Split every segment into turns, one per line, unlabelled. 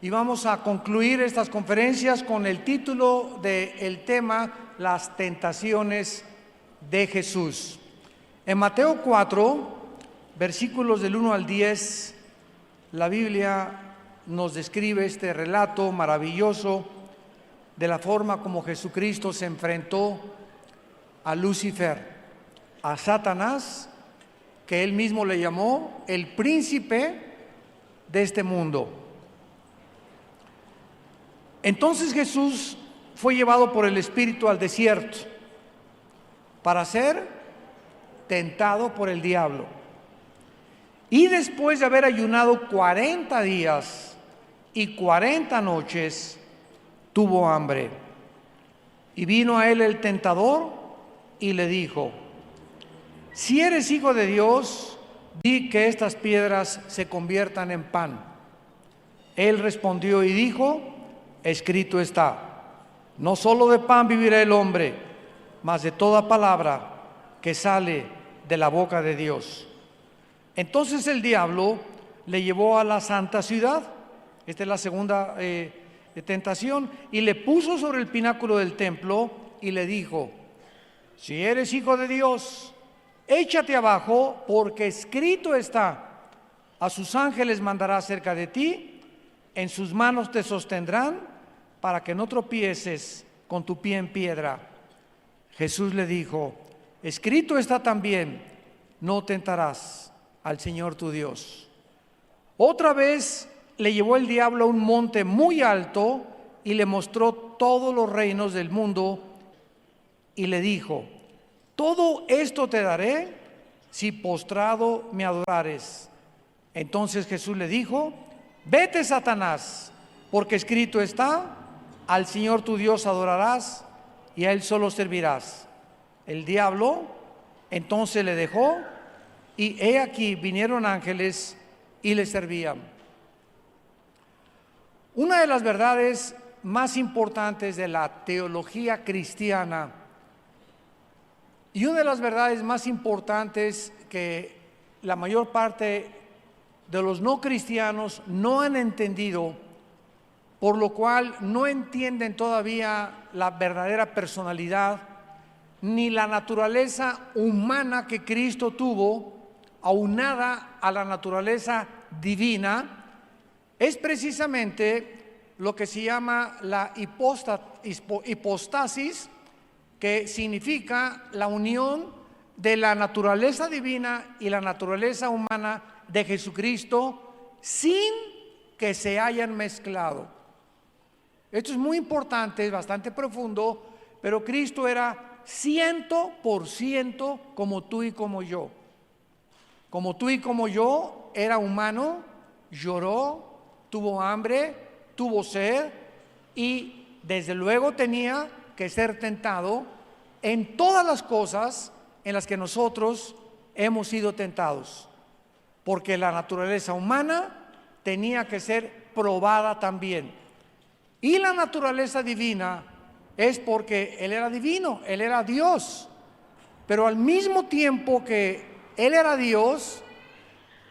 Y vamos a concluir estas conferencias con el título del tema, las tentaciones de Jesús. En Mateo 4, versículos del 1 al 10, la Biblia nos describe este relato maravilloso de la forma como Jesucristo se enfrentó a Lucifer, a Satanás, que él mismo le llamó el príncipe de este mundo. Entonces Jesús fue llevado por el Espíritu al desierto para ser tentado por el diablo. Y después de haber ayunado 40 días y 40 noches, tuvo hambre. Y vino a él el tentador y le dijo: si eres hijo de Dios, di que estas piedras se conviertan en pan. Él respondió y dijo: escrito está, no solo de pan vivirá el hombre, mas de toda palabra que sale de la boca de Dios. Entonces el diablo le llevó a la santa ciudad, esta es la segunda tentación, y le puso sobre el pináculo del templo y le dijo: si eres hijo de Dios, échate abajo, porque escrito está, a sus ángeles mandará cerca de ti, en sus manos te sostendrán, para que no tropieces con tu pie en piedra. Jesús le dijo: escrito está también, no tentarás al Señor tu Dios. Otra vez le llevó el diablo a un monte muy alto y le mostró todos los reinos del mundo y le dijo: todo esto te daré si postrado me adorares. Entonces Jesús le dijo: vete, Satanás, porque escrito está, al Señor tu Dios adorarás y a Él solo servirás. El diablo entonces le dejó, y he aquí vinieron ángeles y le servían. Una de las verdades más importantes de la teología cristiana, y una de las verdades más importantes que la mayor parte de los no cristianos no han entendido, por lo cual no entienden todavía la verdadera personalidad ni la naturaleza humana que Cristo tuvo, aunada a la naturaleza divina, es precisamente lo que se llama la hipostasis, que significa la unión de la naturaleza divina y la naturaleza humana de Jesucristo sin que se hayan mezclado. Esto es muy importante, es bastante profundo, pero Cristo era 100% como tú y como yo. Como tú y como yo, era humano, lloró, tuvo hambre, tuvo sed y desde luego tenía que ser tentado en todas las cosas en las que nosotros hemos sido tentados, porque la naturaleza humana tenía que ser probada también. Y la naturaleza divina es porque Él era divino, Él era Dios, pero al mismo tiempo que Él era Dios,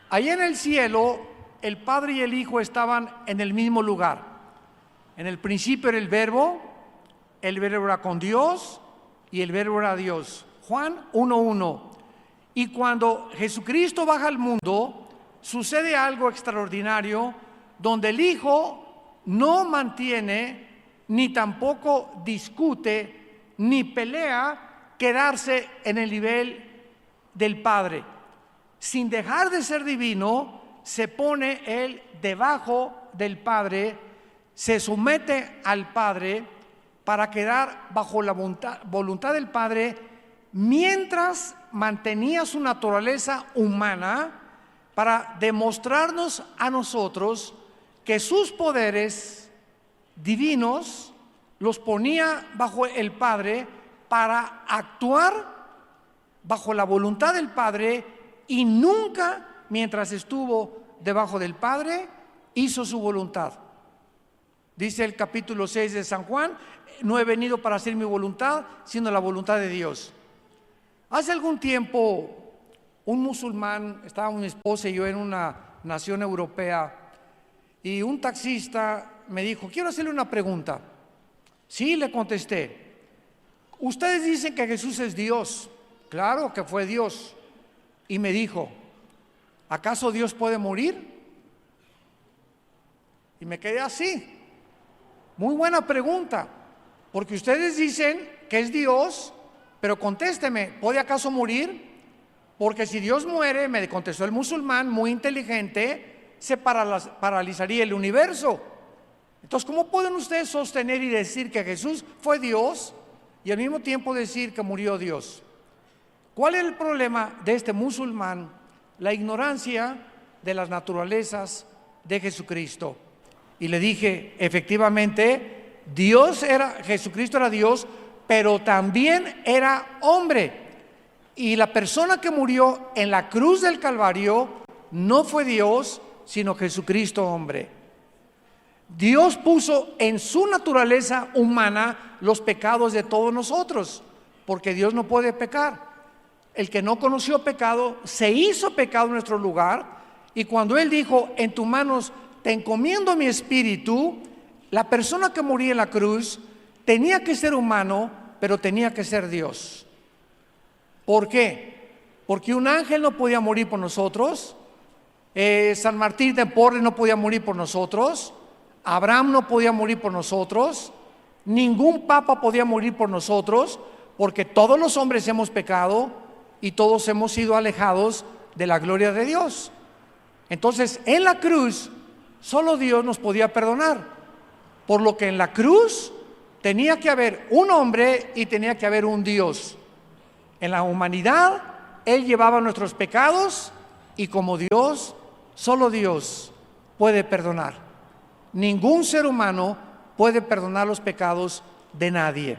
allá en el cielo el Padre y el Hijo estaban en el mismo lugar. En el principio era el Verbo era con Dios y el Verbo era Dios. Juan 1:1. Y cuando Jesucristo baja al mundo, sucede algo extraordinario, donde el Hijo no mantiene, ni tampoco discute, ni pelea quedarse en el nivel del Padre. Sin dejar de ser divino, se pone Él debajo del Padre, se somete al Padre para quedar bajo la voluntad del Padre, mientras mantenía su naturaleza humana para demostrarnos a nosotros que sus poderes divinos los ponía bajo el Padre para actuar bajo la voluntad del Padre, y nunca, mientras estuvo debajo del Padre, hizo su voluntad. Dice el capítulo 6 de San Juan: no he venido para hacer mi voluntad, sino la voluntad de Dios. Hace algún tiempo, un musulmán, estaba mi esposa y yo en una nación europea, y un taxista me dijo, quiero hacerle una pregunta. Sí, le contesté. Ustedes dicen que Jesús es Dios. Claro que fue Dios. Y me dijo, ¿acaso Dios puede morir? Y me quedé así. Muy buena pregunta, porque ustedes dicen que es Dios, pero contésteme, ¿puede acaso morir? Porque si Dios muere, me contestó el musulmán muy inteligente, se paralizaría el universo. Entonces, ¿cómo pueden ustedes sostener y decir que Jesús fue Dios y al mismo tiempo decir que murió Dios? ¿Cuál es el problema de este musulmán? La ignorancia de las naturalezas de Jesucristo. Y le dije, efectivamente, Jesucristo era Dios, pero también era hombre. Y la persona que murió en la cruz del Calvario no fue Dios, sino Jesucristo hombre. Dios puso en su naturaleza humana los pecados de todos nosotros, porque Dios no puede pecar. El que no conoció pecado se hizo pecado en nuestro lugar, y cuando Él dijo, en tus manos te encomiendo mi espíritu, la persona que moría en la cruz tenía que ser humano, pero tenía que ser Dios. ¿Por qué? Porque un ángel no podía morir por nosotros, San Martín de Porres no podía morir por nosotros, Abraham no podía morir por nosotros, ningún papa podía morir por nosotros, porque todos los hombres hemos pecado y todos hemos sido alejados de la gloria de Dios. Entonces, en la cruz solo Dios nos podía perdonar, por lo que en la cruz tenía que haber un hombre y tenía que haber un Dios. En la humanidad Él llevaba nuestros pecados, y como Dios, solo Dios puede perdonar. Ningún ser humano puede perdonar los pecados de nadie.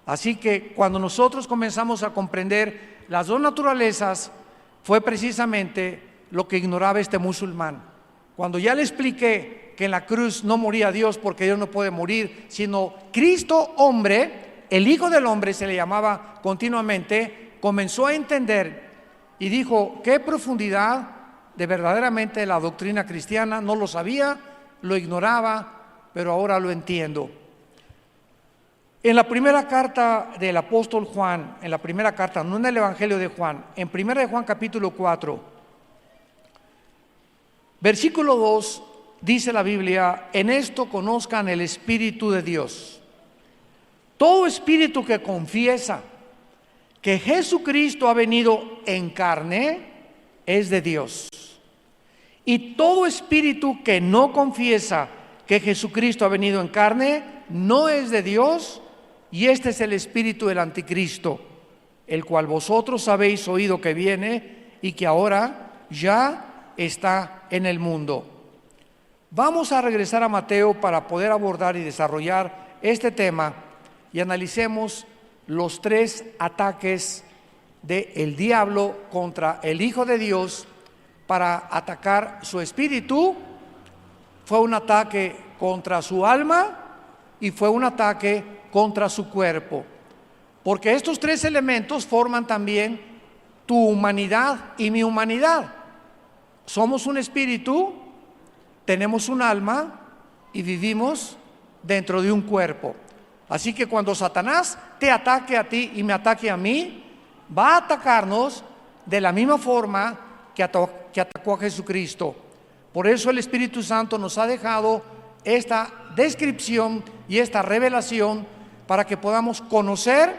Así que cuando nosotros comenzamos a comprender las dos naturalezas, fue precisamente lo que ignoraba este musulmán. Cuando ya le expliqué que en la cruz no moría Dios, porque Dios no puede morir, sino Cristo hombre, el Hijo del Hombre se le llamaba continuamente, comenzó a entender y dijo, qué profundidad de verdaderamente la doctrina cristiana. No lo sabía, lo ignoraba, pero ahora lo entiendo. En la primera carta del apóstol Juan, en la primera carta, no en el Evangelio de Juan, en primera de Juan capítulo 4, versículo 2, dice la Biblia, en esto conozcan el Espíritu de Dios. Todo espíritu que confiesa que Jesucristo ha venido en carne es de Dios. Y todo espíritu que no confiesa que Jesucristo ha venido en carne no es de Dios, y este es el espíritu del anticristo, el cual vosotros habéis oído que viene y que ahora ya está en el mundo. Vamos a regresar a Mateo para poder abordar y desarrollar este tema y analicemos los tres ataques del diablo contra el Hijo de Dios para atacar su espíritu. Fue un ataque contra su alma y fue un ataque contra su cuerpo, porque estos tres elementos forman también tu humanidad y mi humanidad. Somos un espíritu, tenemos un alma y vivimos dentro de un cuerpo. Así que cuando Satanás te ataque a ti y me ataque a mí, va a atacarnos de la misma forma que atacó a Jesucristo. Por eso el Espíritu Santo nos ha dejado esta descripción y esta revelación para que podamos conocer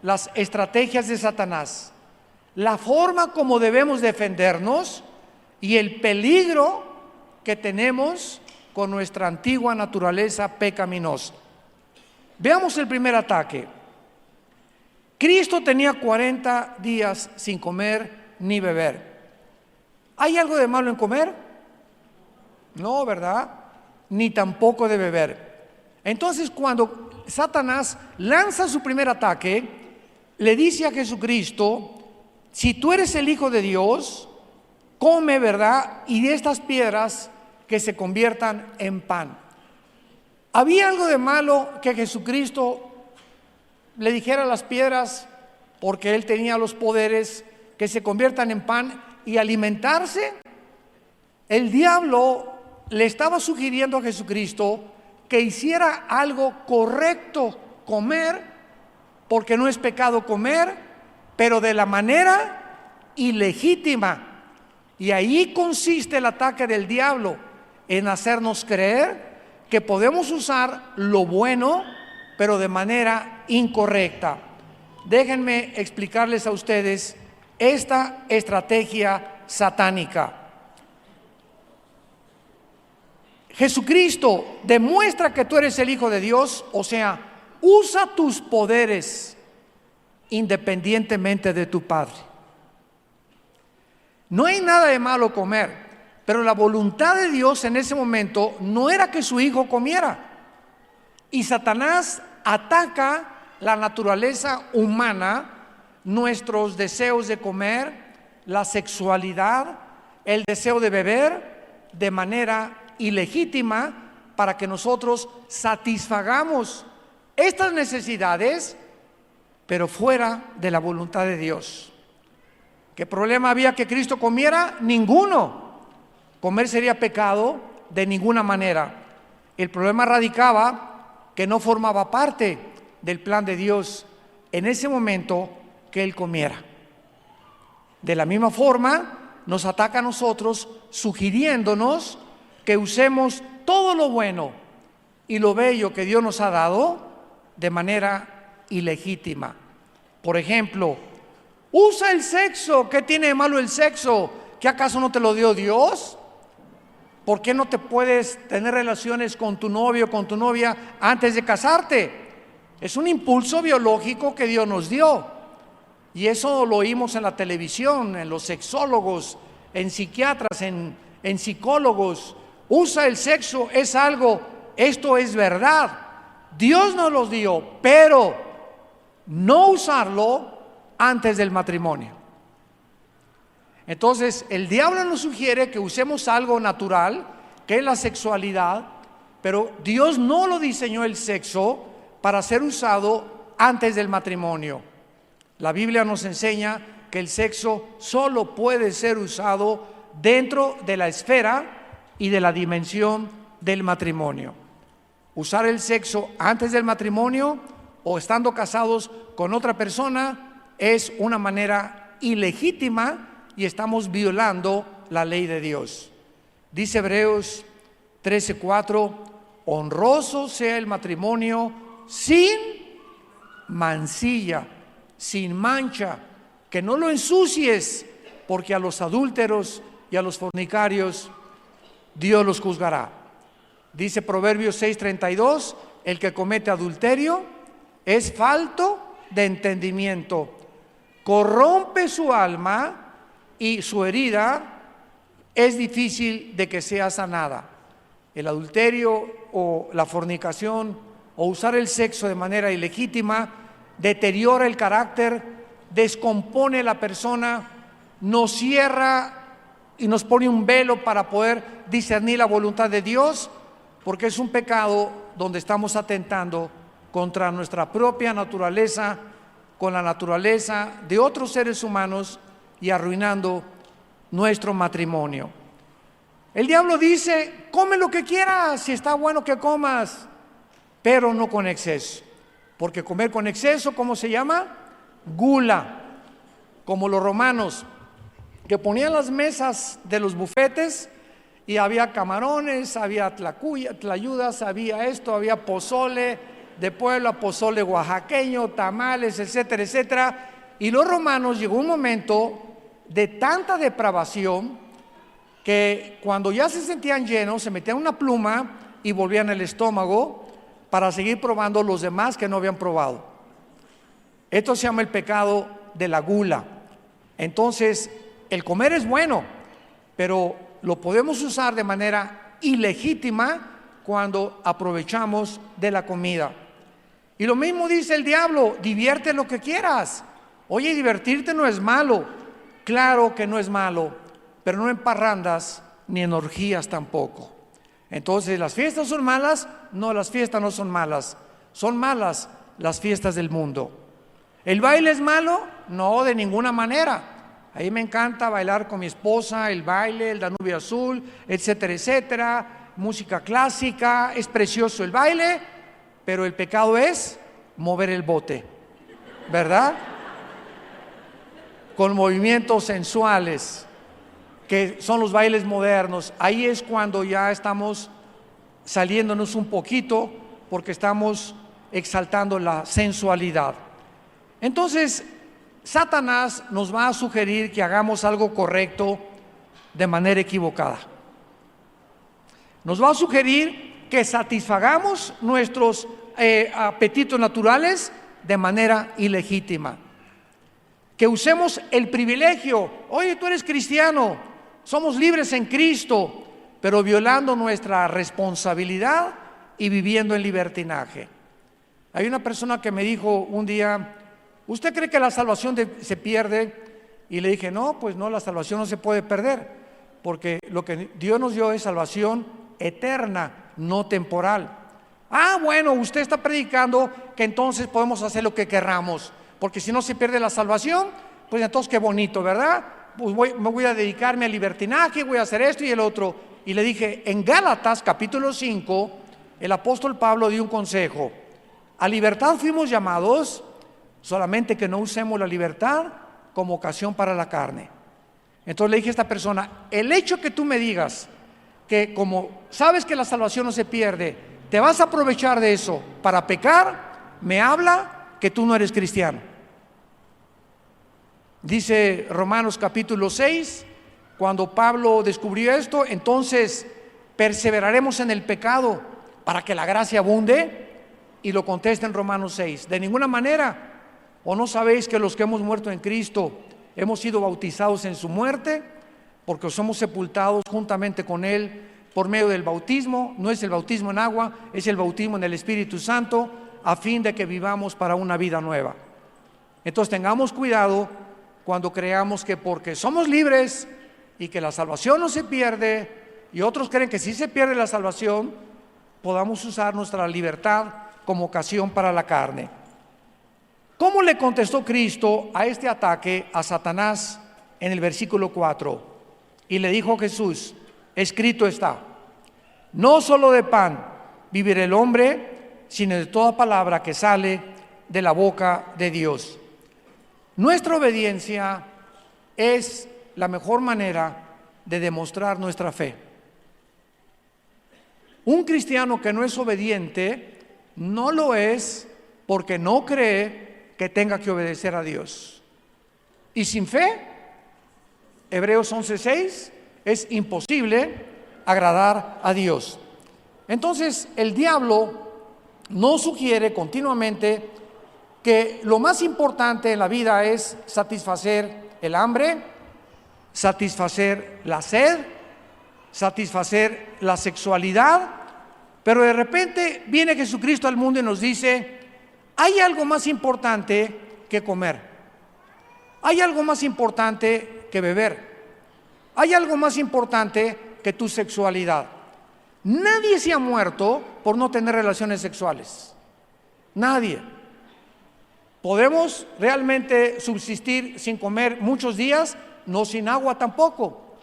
las estrategias de Satanás, la forma como debemos defendernos y el peligro que tenemos con nuestra antigua naturaleza pecaminosa. Veamos el primer ataque. Cristo tenía 40 días sin comer ni beber. ¿Hay algo de malo en comer? No, ¿verdad? Ni tampoco de beber. Entonces, cuando Satanás lanza su primer ataque, le dice a Jesucristo, si tú eres el Hijo de Dios, come, ¿verdad? Y de estas piedras que se conviertan en pan. ¿Había algo de malo que Jesucristo le dijera a las piedras, porque Él tenía los poderes, que se conviertan en pan y alimentarse? El diablo le estaba sugiriendo a Jesucristo que hiciera algo correcto comer, porque no es pecado comer, pero de la manera ilegítima. Y ahí consiste el ataque del diablo, en hacernos creer que podemos usar lo bueno, pero de manera incorrecta. Déjenme explicarles a ustedes esta estrategia satánica. Jesucristo demuestra que tú eres el Hijo de Dios, o sea, usa tus poderes independientemente de tu Padre. No hay nada de malo comer, pero la voluntad de Dios en ese momento no era que su Hijo comiera. Y Satanás ataca la naturaleza humana, nuestros deseos de comer, la sexualidad, el deseo de beber de manera ilegítima para que nosotros satisfagamos estas necesidades, pero fuera de la voluntad de Dios. ¿Qué problema había que Cristo comiera? Ninguno. Comer sería pecado de ninguna manera. El problema radicaba que no formaba parte del plan de Dios en ese momento que Él comiera. De la misma forma, nos ataca a nosotros sugiriéndonos que usemos todo lo bueno y lo bello que Dios nos ha dado de manera ilegítima. Por ejemplo, usa el sexo. ¿Qué tiene de malo el sexo? ¿Qué acaso no te lo dio Dios? ¿Por qué no te puedes tener relaciones con tu novio o con tu novia antes de casarte? Es un impulso biológico que Dios nos dio. Y eso lo oímos en la televisión, en los sexólogos, en psiquiatras, en psicólogos. Usa el sexo, es algo, esto es verdad. Dios nos los dio, pero no usarlo antes del matrimonio. Entonces, el diablo nos sugiere que usemos algo natural, que es la sexualidad, pero Dios no lo diseñó el sexo para ser usado antes del matrimonio. La Biblia nos enseña que el sexo solo puede ser usado dentro de la esfera y de la dimensión del matrimonio. Usar el sexo antes del matrimonio o estando casados con otra persona es una manera ilegítima y estamos violando la ley de Dios. Dice Hebreos 13:4, honroso sea el matrimonio sin mancilla, sin mancha, que no lo ensucies, porque a los adúlteros y a los fornicarios Dios los juzgará. Dice Proverbios 6:32, el que comete adulterio es falto de entendimiento, corrompe su alma y su herida es difícil de que sea sanada. El adulterio o la fornicación o usar el sexo de manera ilegítima deteriora el carácter, descompone la persona, nos cierra y nos pone un velo para poder discernir la voluntad de Dios, porque es un pecado donde estamos atentando contra nuestra propia naturaleza, con la naturaleza de otros seres humanos y arruinando nuestro matrimonio. El diablo dice, come lo que quieras, si está bueno que comas, pero no con exceso, porque comer con exceso, ¿cómo se llama? Gula, como los romanos, que ponían las mesas de los bufetes y había camarones, había tlayudas, había esto, había pozole de Puebla, pozole oaxaqueño, tamales, etcétera, etcétera. Y los romanos llegó un momento de tanta depravación que cuando ya se sentían llenos, se metían una pluma y volvían el estómago para seguir probando los demás que no habían probado. Esto se llama el pecado de la gula. Entonces, el comer es bueno, pero lo podemos usar de manera ilegítima cuando aprovechamos de la comida. Y lo mismo dice el diablo, divierte lo que quieras. Oye, divertirte no es malo. Claro que no es malo, pero no en parrandas ni en orgías tampoco. Entonces, ¿las fiestas son malas? No, las fiestas no son malas. Son malas las fiestas del mundo. ¿El baile es malo? No, de ninguna manera. A mí me encanta bailar con mi esposa, el baile, el Danubio Azul, etcétera, etcétera. música clásica, es precioso el baile, pero el pecado es mover el bote, ¿verdad? Con movimientos sensuales, que son los bailes modernos. Ahí es cuando ya estamos saliéndonos un poquito, porque estamos exaltando la sensualidad. Entonces, Satanás nos va a sugerir que hagamos algo correcto de manera equivocada. Nos va a sugerir que satisfagamos nuestros apetitos naturales de manera ilegítima. Que usemos el privilegio. Oye, tú eres cristiano, somos libres en Cristo, pero violando nuestra responsabilidad y viviendo en libertinaje. Hay una persona que me dijo un día: ¿usted cree que la salvación se pierde? Y le dije: no, pues no, la salvación no se puede perder, porque lo que Dios nos dio es salvación eterna, no temporal. Ah, bueno, usted está predicando que entonces podemos hacer lo que querramos, porque si no se pierde la salvación, pues entonces qué bonito, ¿verdad? Pues me voy a dedicarme al libertinaje, voy a hacer esto y el otro. Y le dije: en Gálatas capítulo 5, el apóstol Pablo dio un consejo: a libertad fuimos llamados, solamente que no usemos la libertad como ocasión para la carne. Entonces le dije a esta persona: el hecho que tú me digas que como sabes que la salvación no se pierde, te vas a aprovechar de eso para pecar, me habla que tú no eres cristiano. Dice Romanos capítulo 6, cuando Pablo descubrió esto: entonces perseveraremos en el pecado para que la gracia abunde. Y lo contesta en Romanos 6: de ninguna manera. ¿O no sabéis que los que hemos muerto en Cristo hemos sido bautizados en su muerte? Porque somos sepultados juntamente con Él por medio del bautismo. No es el bautismo en agua, es el bautismo en el Espíritu Santo, a fin de que vivamos para una vida nueva. Entonces tengamos cuidado cuando creamos que porque somos libres y que la salvación no se pierde, y otros creen que sí se pierde la salvación, podamos usar nuestra libertad como ocasión para la carne. ¿Cómo le contestó Cristo a este ataque a Satanás en el versículo 4? Y le dijo Jesús: escrito está, no solo de pan vivirá el hombre, sino de toda palabra que sale de la boca de Dios. Nuestra obediencia es la mejor manera de demostrar nuestra fe. Un cristiano que no es obediente no lo es porque no cree que tenga que obedecer a Dios. Y sin fe, Hebreos 11:6, es imposible agradar a Dios. Entonces el diablo nos sugiere continuamente que lo más importante en la vida es satisfacer el hambre, satisfacer la sed, satisfacer la sexualidad. Pero de repente viene Jesucristo al mundo y nos dice: hay algo más importante que comer, hay algo más importante que beber, hay algo más importante que tu sexualidad. Nadie se ha muerto por no tener relaciones sexuales. Nadie. ¿Podemos realmente subsistir sin comer muchos días? No sin agua tampoco.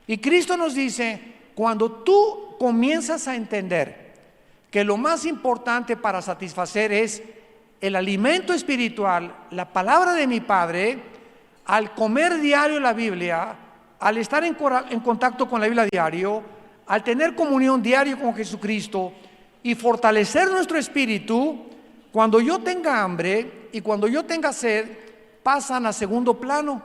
Y Cristo nos dice: cuando tú comienzas a entender que lo más importante para satisfacer es el alimento espiritual, la palabra de mi Padre, al comer diario la Biblia, al estar en contacto con la Biblia diario, al tener comunión diario con Jesucristo y fortalecer nuestro espíritu, cuando yo tenga hambre y cuando yo tenga sed, pasan a segundo plano.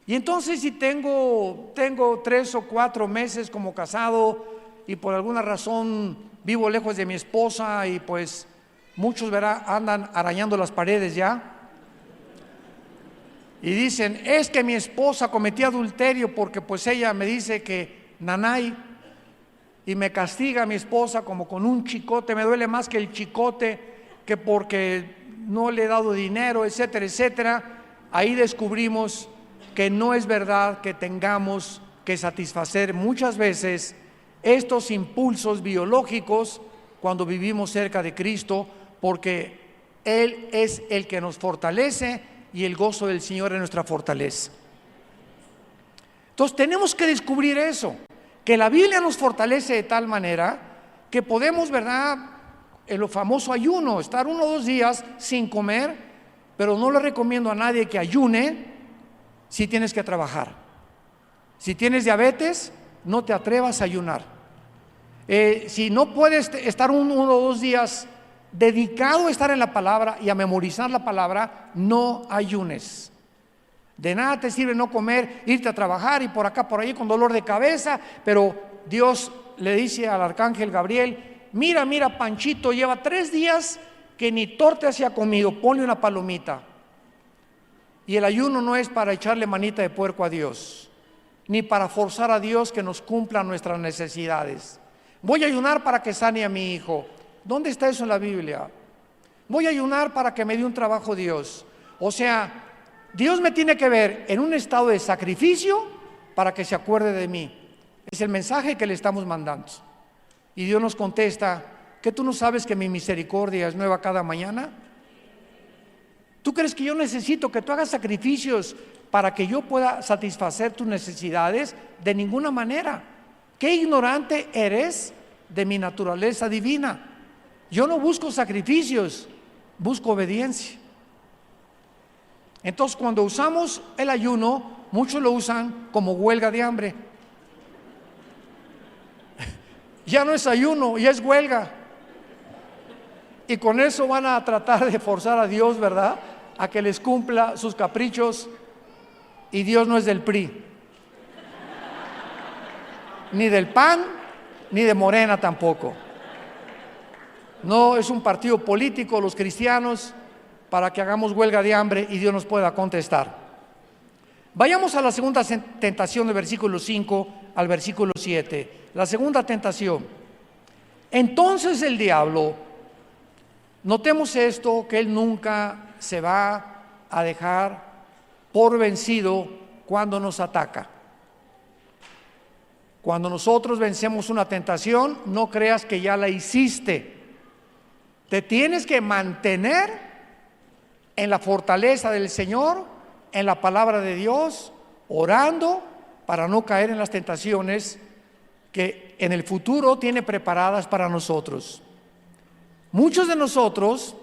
Y entonces si tengo 3 o 4 meses como casado y por alguna razón vivo lejos de mi esposa y pues muchos andan arañando las paredes ya y dicen: es que mi esposa cometió adulterio porque pues ella me dice que nanay, y me castiga a mi esposa como con un chicote, me duele más que el chicote, que porque no le he dado dinero, etcétera, etcétera. Ahí descubrimos que no es verdad que tengamos que satisfacer muchas veces estos impulsos biológicos cuando vivimos cerca de Cristo, porque Él es el que nos fortalece y el gozo del Señor es nuestra fortaleza. Entonces tenemos que descubrir eso, que la Biblia nos fortalece de tal manera que podemos, ¿verdad?, en lo famoso ayuno, estar 1 o 2 días sin comer, pero no le recomiendo a nadie que ayune si tienes que trabajar. Si tienes diabetes, no te atrevas a ayunar. Si no puedes estar 1 o 2 días dedicado a estar en la palabra y a memorizar la palabra, no ayunes. De nada te sirve no comer, irte a trabajar y por acá, por ahí con dolor de cabeza, pero Dios le dice al arcángel Gabriel: mira, Panchito lleva 3 días que ni torta se ha comido, ponle una palomita. Y el ayuno no es para echarle manita de puerco a Dios, ni para forzar a Dios que nos cumpla nuestras necesidades. Voy a ayunar para que sane a mi hijo. ¿Dónde está eso en la Biblia? Voy a ayunar para que me dé un trabajo Dios. O sea, Dios me tiene que ver en un estado de sacrificio para que se acuerde de mí. Es el mensaje que le estamos mandando. Y Dios nos contesta: ¿que tú no sabes que mi misericordia es nueva cada mañana? ¿Tú crees que yo necesito que tú hagas sacrificios para que yo pueda satisfacer tus necesidades? De ninguna manera. Qué ignorante eres de mi naturaleza divina. Yo no busco sacrificios, busco obediencia. Entonces, cuando usamos el ayuno, muchos lo usan como huelga de hambre. Ya no es ayuno, ya es huelga. Y con eso van a tratar de forzar a Dios, ¿verdad?, a que les cumpla sus caprichos. Y Dios no es del PRI, ni del PAN, ni de Morena tampoco. No es un partido político, los cristianos, para que hagamos huelga de hambre y Dios nos pueda contestar. Vayamos a la segunda tentación del versículo 5 al versículo 7. La segunda tentación. Entonces el diablo, notemos esto, que él nunca se va a dejar por vencido cuando nos ataca. Cuando nosotros vencemos una tentación, no creas que ya la hiciste. Te tienes que mantener en la fortaleza del Señor, en la palabra de Dios, orando para no caer en las tentaciones que en el futuro tiene preparadas para nosotros. Muchos de nosotros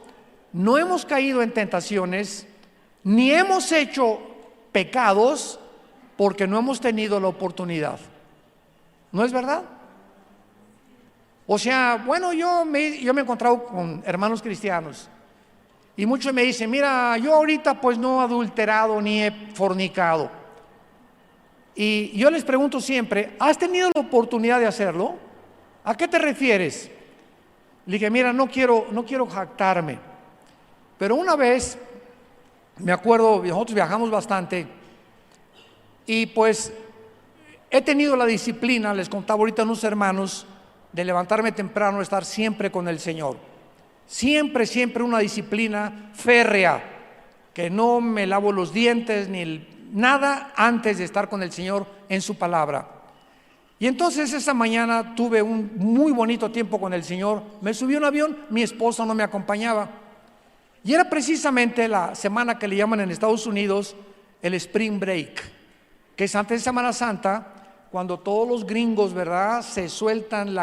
no hemos caído en tentaciones, ni hemos hecho pecados porque no hemos tenido la oportunidad. ¿No es verdad? O sea, bueno, yo me he encontrado con hermanos cristianos y muchos me dicen: mira, yo ahorita pues no he adulterado ni he fornicado. Y yo les pregunto siempre: ¿has tenido la oportunidad de hacerlo? ¿A qué te refieres? Le dije: mira, no quiero jactarme, pero una vez, me acuerdo, nosotros viajamos bastante y pues he tenido la disciplina, les contaba ahorita a unos hermanos, de levantarme temprano, estar siempre con el Señor. Siempre una disciplina férrea, que no me lavo los dientes ni nada antes de estar con el Señor en su palabra. Y entonces esa mañana tuve un muy bonito tiempo con el Señor. Me subí a un avión, mi esposa no me acompañaba. Y era precisamente la semana que le llaman en Estados Unidos el Spring Break, que es antes de Semana Santa, cuando todos los gringos, ¿verdad?, se sueltan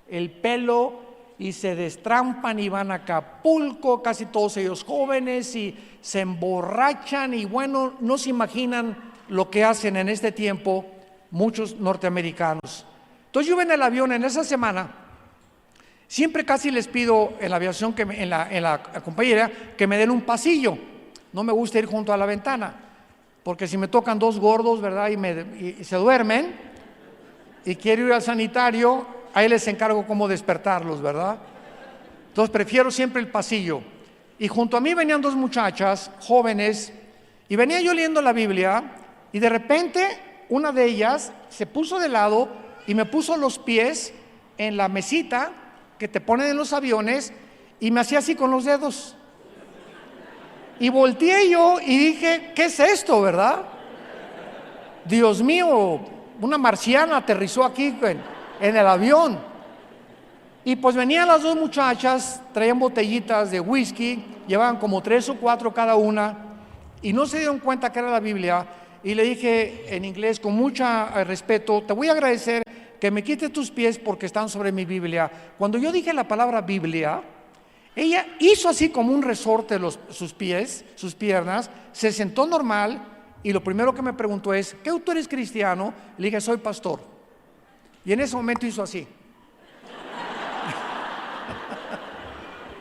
el pelo y se destrampan y van a Acapulco, casi todos ellos jóvenes, y se emborrachan y bueno, no se imaginan lo que hacen en este tiempo muchos norteamericanos. Entonces yo en el avión en esa semana, siempre casi les pido en la aviación, en la compañía, que me den un pasillo. No me gusta ir junto a la ventana, porque si me tocan 2 gordos, ¿verdad?, y se duermen y quiero ir al sanitario, ahí les encargo cómo despertarlos, ¿verdad? Entonces prefiero siempre el pasillo. Y junto a mí venían 2 muchachas jóvenes y venía yo leyendo la Biblia y de repente una de ellas se puso de lado y me puso los pies en la mesita que te ponen en los aviones y me hacía así con los dedos. Y volteé yo y dije: ¿qué es esto, verdad? Dios mío, una marciana aterrizó aquí en el avión. Y pues venían las 2 muchachas, traían botellitas de whisky, llevaban como 3 o 4 cada una, y no se dieron cuenta que era la Biblia. Y le dije en inglés con mucho respeto: te voy a agradecer que me quite tus pies porque están sobre mi Biblia. Cuando yo dije la palabra Biblia, ella hizo así como un resorte sus pies, sus piernas, se sentó normal y lo primero que me preguntó es: ¿qué tú eres cristiano? Le dije: soy pastor. Y en ese momento hizo así.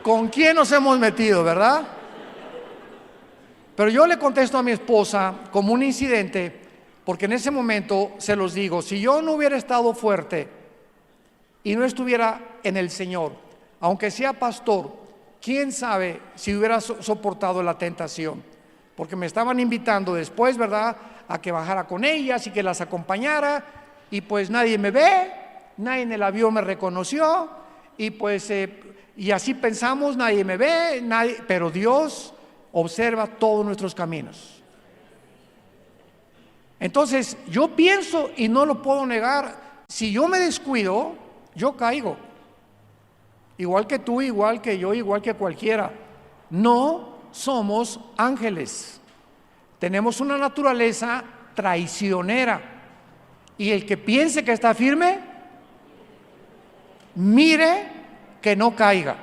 ¿Con quién nos hemos metido, verdad? Pero yo le contesto a mi esposa como un incidente, porque en ese momento se los digo: si yo no hubiera estado fuerte y no estuviera en el Señor, aunque sea pastor, quién sabe si hubiera soportado la tentación, porque me estaban invitando después, ¿verdad?, a que bajara con ellas y que las acompañara, y pues nadie me ve, nadie en el avión me reconoció, y pues y así pensamos: nadie me ve, pero Dios observa todos nuestros caminos. Entonces yo pienso, y no lo puedo negar, si yo me descuido, yo caigo, igual que tú, igual que yo, igual que cualquiera. No somos ángeles, tenemos una naturaleza traicionera, y el que piense que está firme, mire que no caiga.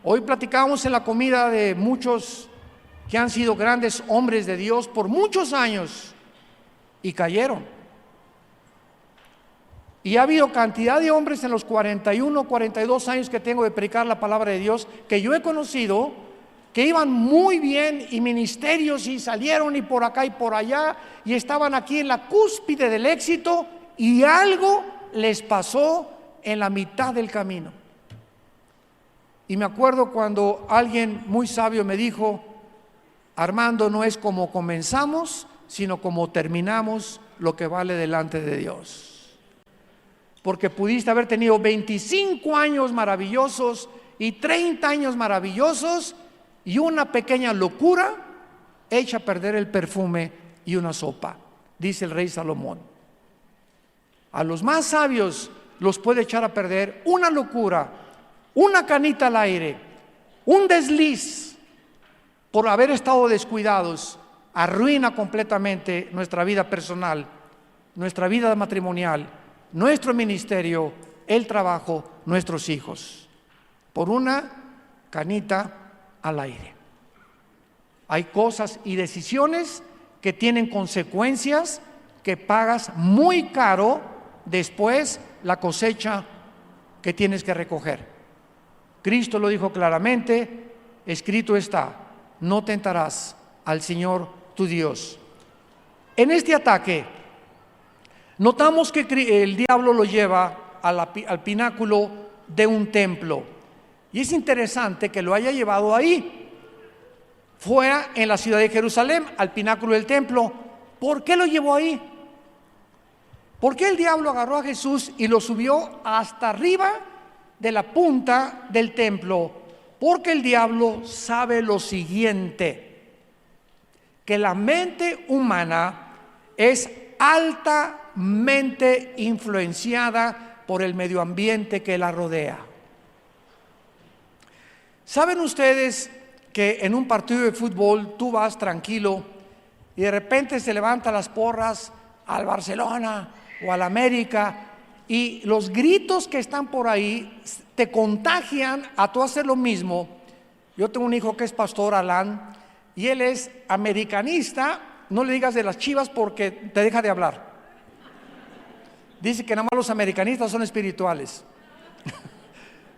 Hoy platicábamos en la comida de muchos que han sido grandes hombres de Dios por muchos años y cayeron. Y ha habido cantidad de hombres en los 41, 42 años que tengo de predicar la palabra de Dios, que yo he conocido, que iban muy bien y ministerios, y salieron y por acá y por allá, y estaban aquí en la cúspide del éxito, y algo les pasó en la mitad del camino. Y me acuerdo cuando alguien muy sabio me dijo: Armando, no es como comenzamos, sino como terminamos lo que vale delante de Dios. Porque pudiste haber tenido 25 años maravillosos y 30 años maravillosos, y una pequeña locura echa a perder el perfume y una sopa, dice el rey Salomón. A los más sabios los puede echar a perder una locura, una canita al aire, un desliz por haber estado descuidados. Arruina completamente nuestra vida personal, nuestra vida matrimonial, nuestro ministerio, el trabajo, nuestros hijos, por una canita al aire. Hay cosas y decisiones que tienen consecuencias que pagas muy caro después, la cosecha que tienes que recoger. Cristo lo dijo claramente: escrito está, no tentarás al Señor tu Dios. En este ataque notamos que el diablo lo lleva al pináculo de un templo, y es interesante que lo haya llevado ahí, fuera en la ciudad de Jerusalén, al pináculo del templo. ¿Por qué lo llevó ahí? ¿Por qué el diablo agarró a Jesús y lo subió hasta arriba de la punta del templo? Porque el diablo sabe lo siguiente: que la mente humana es altamente influenciada por el medio ambiente que la rodea. ¿Saben ustedes que en un partido de fútbol tú vas tranquilo y de repente se levantan las porras al Barcelona o al América, y los gritos que están por ahí te contagian a tú hacer lo mismo? Yo tengo un hijo que es pastor, Alan, y él es americanista. No le digas de las Chivas porque te deja de hablar. Dice que nada más los americanistas son espirituales.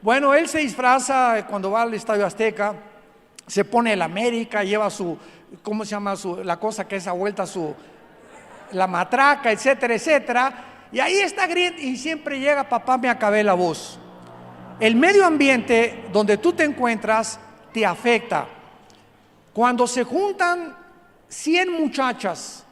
Bueno, él se disfraza cuando va al Estadio Azteca, se pone el América, lleva su, ¿cómo se llama? La cosa que es a vuelta, la matraca, etcétera, etcétera. Y ahí está gritando, y siempre llega: papá, me acabé la voz. El medio ambiente donde tú te encuentras te afecta. Cuando se juntan 100 muchachas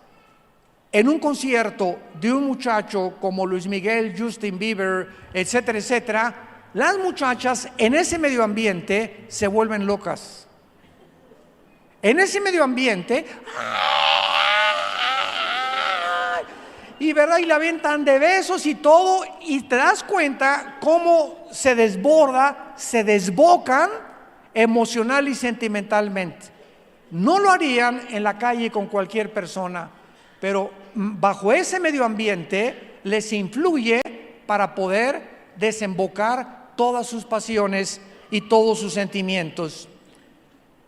en un concierto de un muchacho como Luis Miguel, Justin Bieber, etcétera, etcétera, las muchachas en ese medio ambiente se vuelven locas. En ese medio ambiente, y verdad, y la avientan de besos y todo, y te das cuenta cómo se desborda, se desbocan emocional y sentimentalmente. No lo harían en la calle con cualquier persona, pero bajo ese medio ambiente les influye para poder desembocar todas sus pasiones y todos sus sentimientos.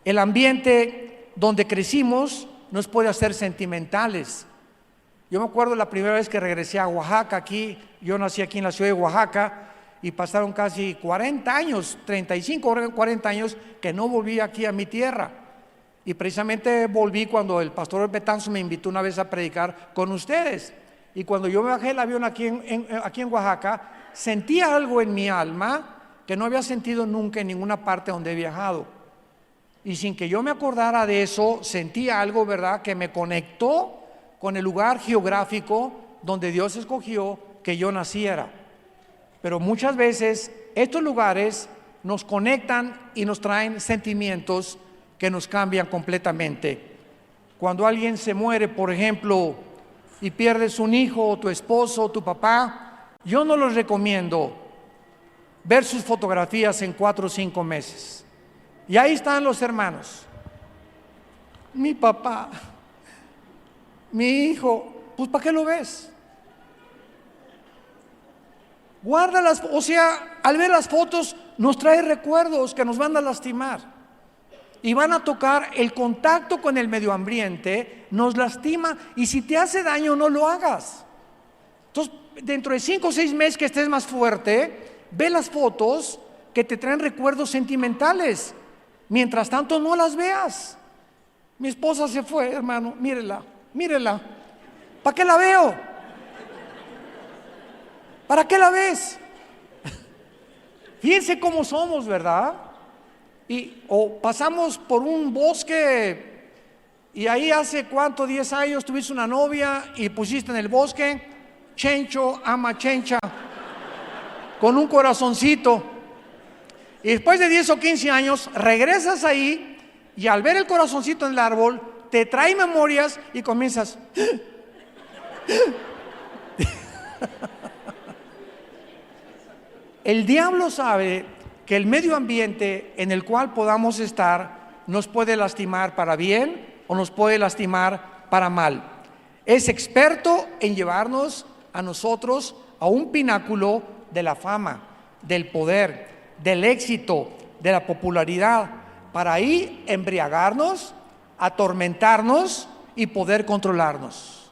El ambiente donde crecimos nos puede hacer sentimentales. Yo me acuerdo la primera vez que regresé a Oaxaca, yo nací aquí en la ciudad de Oaxaca, y pasaron casi 40 años, 35 o 40 años que no volví aquí a mi tierra. Y precisamente volví cuando el pastor Betanzo me invitó una vez a predicar con ustedes. Y cuando yo me bajé el avión aquí en Oaxaca, sentí algo en mi alma que no había sentido nunca en ninguna parte donde he viajado. Y sin que yo me acordara de eso, sentí algo, ¿verdad?, que me conectó con el lugar geográfico donde Dios escogió que yo naciera. Pero muchas veces estos lugares nos conectan y nos traen sentimientos que nos cambian completamente. Cuando alguien se muere, por ejemplo, y pierdes un hijo, o tu esposo, o tu papá, yo no les recomiendo ver sus fotografías en 4 o 5 meses. Y ahí están los hermanos. Mi papá, mi hijo, pues ¿para qué lo ves? Guárdalas, o sea, al ver las fotos nos trae recuerdos que nos van a lastimar y van a tocar. El contacto con el medio ambiente nos lastima, y si te hace daño no lo hagas. Entonces, dentro de 5 o 6 meses que estés más fuerte, ve las fotos que te traen recuerdos sentimentales. Mientras tanto no las veas. Mi esposa se fue, hermano, mírela. ¿Para qué la veo? ¿Para qué la ves? Fíjense cómo somos, ¿verdad? O pasamos por un bosque y ahí hace ¿cuánto? 10 años tuviste una novia y pusiste en el bosque Chencho ama Chencha con un corazoncito, y después de 10 o 15 años regresas ahí y al ver el corazoncito en el árbol te trae memorias y comienzas El diablo sabe que el medio ambiente en el cual podamos estar nos puede lastimar para bien o nos puede lastimar para mal. Es experto en llevarnos a nosotros a un pináculo de la fama, del poder, del éxito, de la popularidad, para ahí embriagarnos, atormentarnos y poder controlarnos.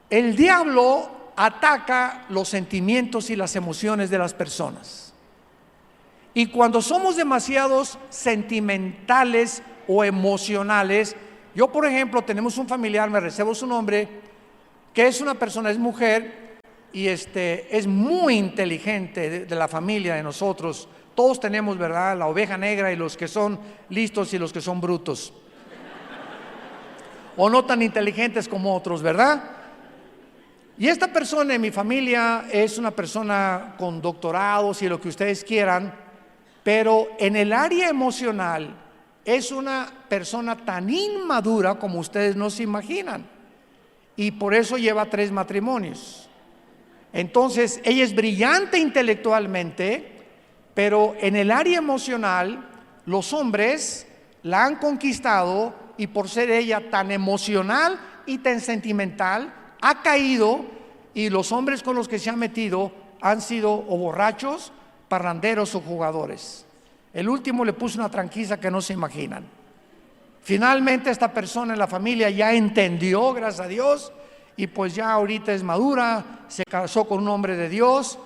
El diablo ataca los sentimientos y las emociones de las personas. Y cuando somos demasiados sentimentales o emocionales, yo por ejemplo, tenemos un familiar, me reservo su nombre, que es una persona, es mujer, y es muy inteligente de la familia de nosotros. Todos tenemos, ¿verdad?, la oveja negra y los que son listos y los que son brutos. O no tan inteligentes como otros, ¿verdad? Y esta persona en mi familia es una persona con doctorados y lo que ustedes quieran, pero en el área emocional es una persona tan inmadura como ustedes no se imaginan, y por eso lleva 3 matrimonios. Entonces ella es brillante intelectualmente, pero en el área emocional los hombres la han conquistado, y por ser ella tan emocional y tan sentimental ha caído, y los hombres con los que se ha metido han sido o borrachos, parranderos o jugadores. El último le puso una tranquiza que no se imaginan. Finalmente esta persona en la familia ya entendió, gracias a Dios, y pues ya ahorita es madura, se casó con un hombre de Dios,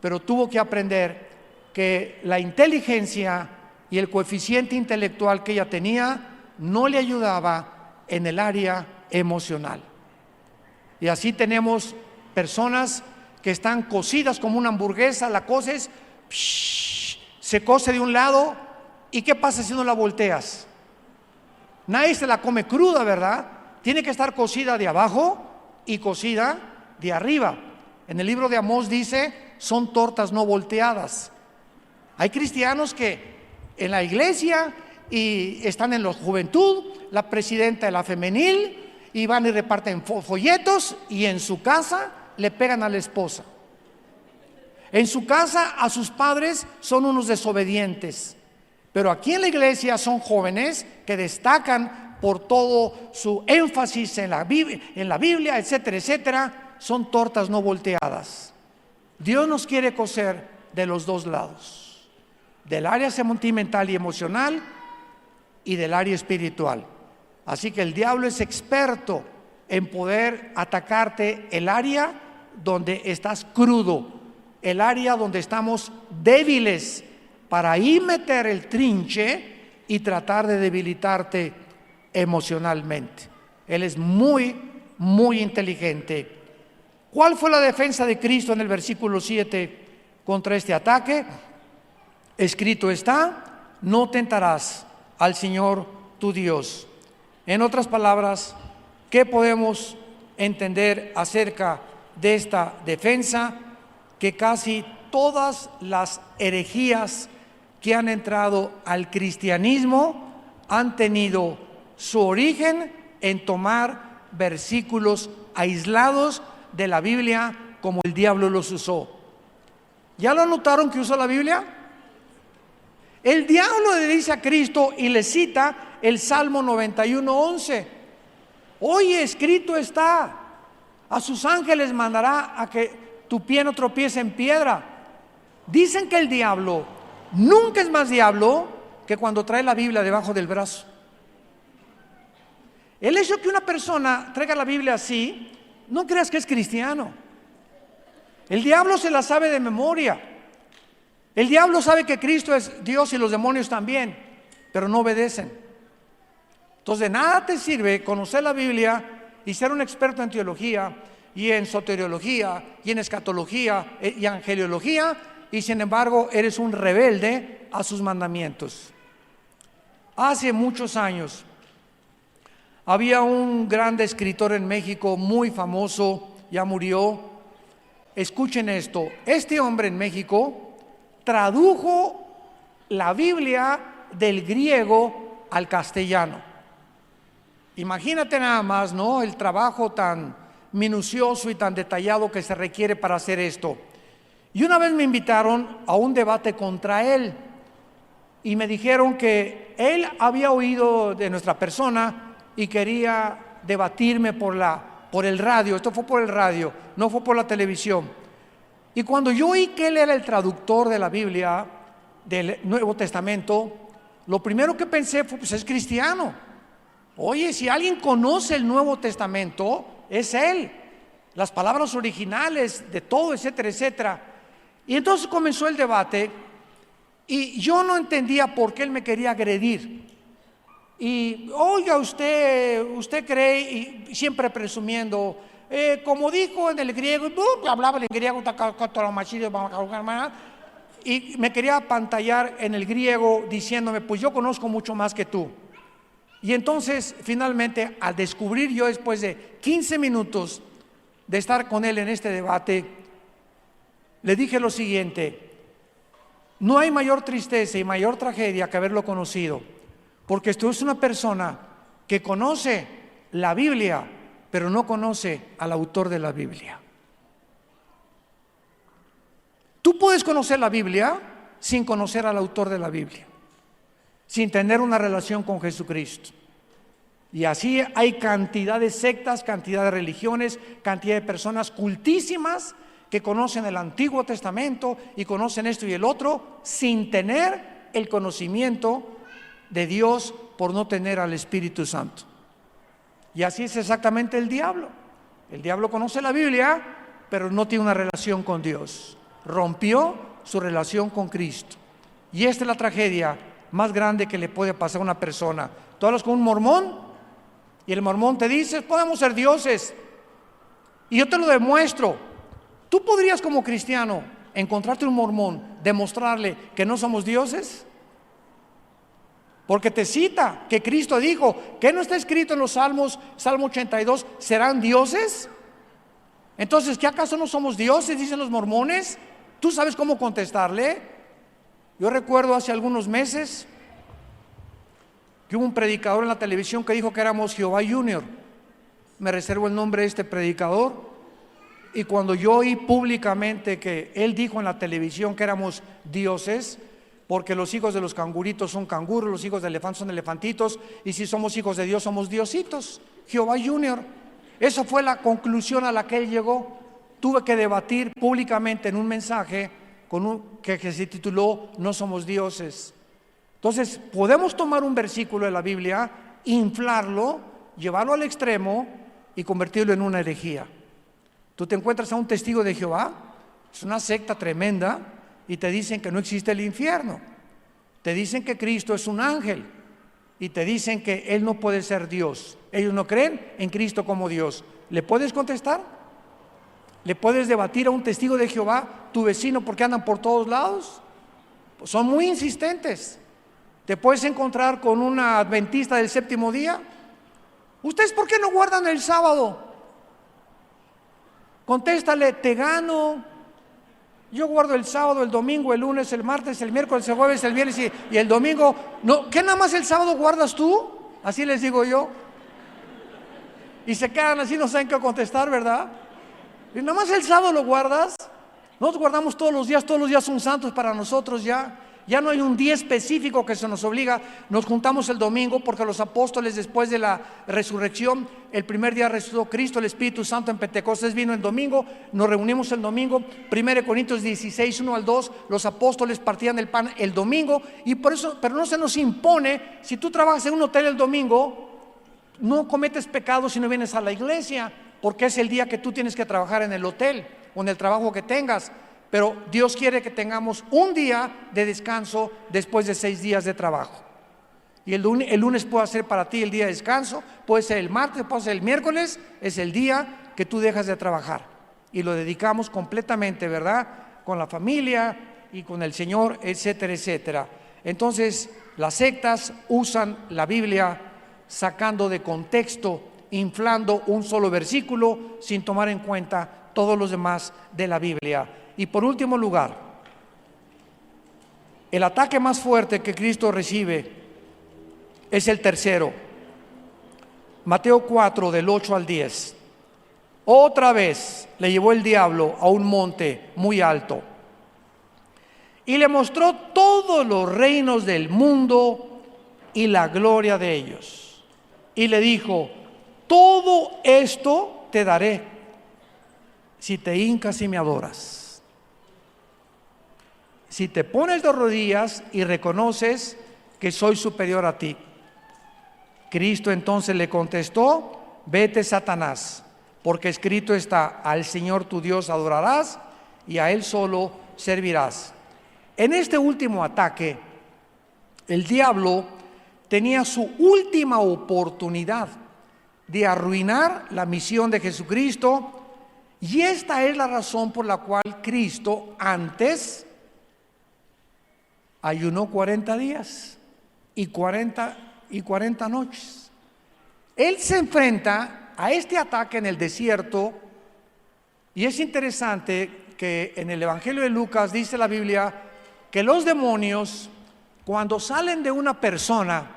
pero tuvo que aprender que la inteligencia y el coeficiente intelectual que ella tenía no le ayudaba en el área emocional. Y así tenemos personas que están cocidas como una hamburguesa. La coces, se cose de un lado, ¿y qué pasa si no la volteas? Nadie se la come cruda, ¿verdad? Tiene que estar cocida de abajo y cocida de arriba. En el libro de Amós dice, son tortas no volteadas. Hay cristianos que en la iglesia y están en la juventud, la presidenta de la femenil, y van y reparten folletos, y en su casa le pegan a la esposa. En su casa a sus padres son unos desobedientes, pero aquí en la iglesia son jóvenes que destacan por todo su énfasis en la Biblia, etcétera, etcétera, son tortas no volteadas. Dios nos quiere coser de los dos lados, del área sentimental y emocional y del área espiritual. Así que el diablo es experto en poder atacarte el área donde estás crudo, el área donde estamos débiles, para ahí meter el trinche y tratar de debilitarte emocionalmente. Él es muy, muy inteligente. ¿Cuál fue la defensa de Cristo en el versículo 7 contra este ataque? Escrito está: no tentarás al Señor tu Dios. En otras palabras, ¿qué podemos entender acerca de esta defensa? Que casi todas las herejías que han entrado al cristianismo han tenido su origen en tomar versículos aislados de la Biblia como el diablo los usó. ¿Ya lo notaron que usó la Biblia? El diablo le dice a Cristo y le cita el Salmo 91:11. Oye, escrito está: a sus ángeles mandará a que tu pie no tropiece en piedra. Dicen que el diablo nunca es más diablo que cuando trae la Biblia debajo del brazo. El hecho que una persona traiga la Biblia así, no creas que es cristiano. El diablo se la sabe de memoria. El diablo sabe que Cristo es Dios y los demonios también, pero no obedecen. Entonces de nada te sirve conocer la Biblia y ser un experto en teología y en soteriología y en escatología y angeliología, y sin embargo eres un rebelde a sus mandamientos. Hace muchos años había un gran escritor en México muy famoso, ya murió. Escuchen esto: este hombre en México tradujo la Biblia del griego al castellano. Imagínate nada más, ¿no?, el trabajo tan minucioso y tan detallado que se requiere para hacer esto. Y una vez me invitaron a un debate contra él y me dijeron que él había oído de nuestra persona y quería debatirme por el radio. Esto fue por el radio, no fue por la televisión. Y cuando yo oí que él era el traductor de la Biblia del Nuevo Testamento, lo primero que pensé fue: pues es cristiano. Oye, si alguien conoce el Nuevo Testamento, es él, las palabras originales de todo, etcétera, etcétera. Y entonces comenzó el debate y yo no entendía por qué él me quería agredir. Y oiga, usted cree, y siempre presumiendo, como dijo en el griego, hablaba en griego, y me quería apantallar en el griego diciéndome: pues yo conozco mucho más que tú. Y entonces finalmente, al descubrir yo, después de 15 minutos de estar con él en este debate, le dije lo siguiente: no hay mayor tristeza y mayor tragedia que haberlo conocido, porque esto es una persona que conoce la Biblia, pero no conoce al autor de la Biblia. Tú puedes conocer la Biblia sin conocer al autor de la Biblia, sin tener una relación con Jesucristo. Y así hay cantidad de sectas, cantidad de religiones, cantidad de personas cultísimas que conocen el Antiguo Testamento y conocen esto y el otro sin tener el conocimiento de Dios, por no tener al Espíritu Santo. Y así es exactamente el diablo. El diablo conoce la Biblia, pero no tiene una relación con Dios. Rompió su relación con Cristo. Y esta es la tragedia más grande que le puede pasar a una persona. Tú hablas con un mormón y el mormón te dice: podemos ser dioses, y yo te lo demuestro. ¿Tú podrías, como cristiano, encontrarte un mormón, demostrarle que no somos dioses? Porque te cita que Cristo dijo: ¿qué no está escrito en los Salmos, Salmo 82, serán dioses? Entonces, ¿qué acaso no somos dioses?, dicen los mormones. ¿Tú sabes cómo contestarle? Yo recuerdo hace algunos meses que hubo un predicador en la televisión que dijo que éramos Jehová Junior. Me reservo el nombre de este predicador. Y cuando yo oí públicamente que él dijo en la televisión que éramos dioses, porque los hijos de los canguritos son canguros, los hijos de elefantes son elefantitos, y si somos hijos de Dios somos diositos, Jehová Junior. Esa fue la conclusión a la que él llegó. Tuve que debatir públicamente en un mensaje que se tituló No somos dioses. Entonces, podemos tomar un versículo de la Biblia, inflarlo, llevarlo al extremo y convertirlo en una herejía. Tú te encuentras a un testigo de Jehová, es una secta tremenda, y te dicen que no existe el infierno. Te dicen que Cristo es un ángel y te dicen que Él no puede ser Dios. Ellos no creen en Cristo como Dios. ¿Le puedes contestar? ¿Le puedes debatir a un testigo de Jehová, tu vecino, porque andan por todos lados? Pues son muy insistentes. ¿Te puedes encontrar con una adventista del séptimo día? ¿Ustedes por qué no guardan el sábado? Contéstale, te gano. Yo guardo el sábado, el domingo, el lunes, el martes, el miércoles, el jueves, el viernes y el domingo. No, ¿qué nada más el sábado guardas tú? Así les digo yo. Y se quedan así, no saben qué contestar, ¿verdad? Y nada más el sábado lo guardas. Nosotros guardamos todos los días son santos para nosotros ya. Ya no hay un día específico que se nos obliga. Nos juntamos el domingo porque los apóstoles, después de la resurrección, el primer día resucitó Cristo, el Espíritu Santo en Pentecostés vino el domingo, nos reunimos el domingo. 1 Corintios 16, 1 al 2, los apóstoles partían el pan el domingo, y por eso, pero no se nos impone. Si tú trabajas en un hotel el domingo, no cometes pecado si no vienes a la iglesia, porque es el día que tú tienes que trabajar en el hotel o en el trabajo que tengas. Pero Dios quiere que tengamos un día de descanso después de 6 días de trabajo. Y el lunes puede ser para ti el día de descanso, puede ser el martes, puede ser el miércoles, es el día que tú dejas de trabajar. Y lo dedicamos completamente, ¿verdad? Con la familia y con el Señor, etcétera, etcétera. Entonces, las sectas usan la Biblia sacando de contexto, inflando un solo versículo sin tomar en cuenta todos los demás de la Biblia. Y por último lugar, el ataque más fuerte que Cristo recibe es el tercero. Mateo 4, del 8 al 10. Otra vez le llevó el diablo a un monte muy alto y le mostró todos los reinos del mundo y la gloria de ellos. Y le dijo: todo esto te daré si te hincas y me adoras. Si te pones de rodillas y reconoces que soy superior a ti. Cristo entonces le contestó: vete, Satanás, porque escrito está: al Señor tu Dios adorarás y a Él solo servirás. En este último ataque, el diablo tenía su última oportunidad de arruinar la misión de Jesucristo, y esta es la razón por la cual Cristo antes ayunó 40 días y 40 noches. Él se enfrenta a este ataque en el desierto, y es interesante que en el Evangelio de Lucas dice la Biblia que los demonios, cuando salen de una persona,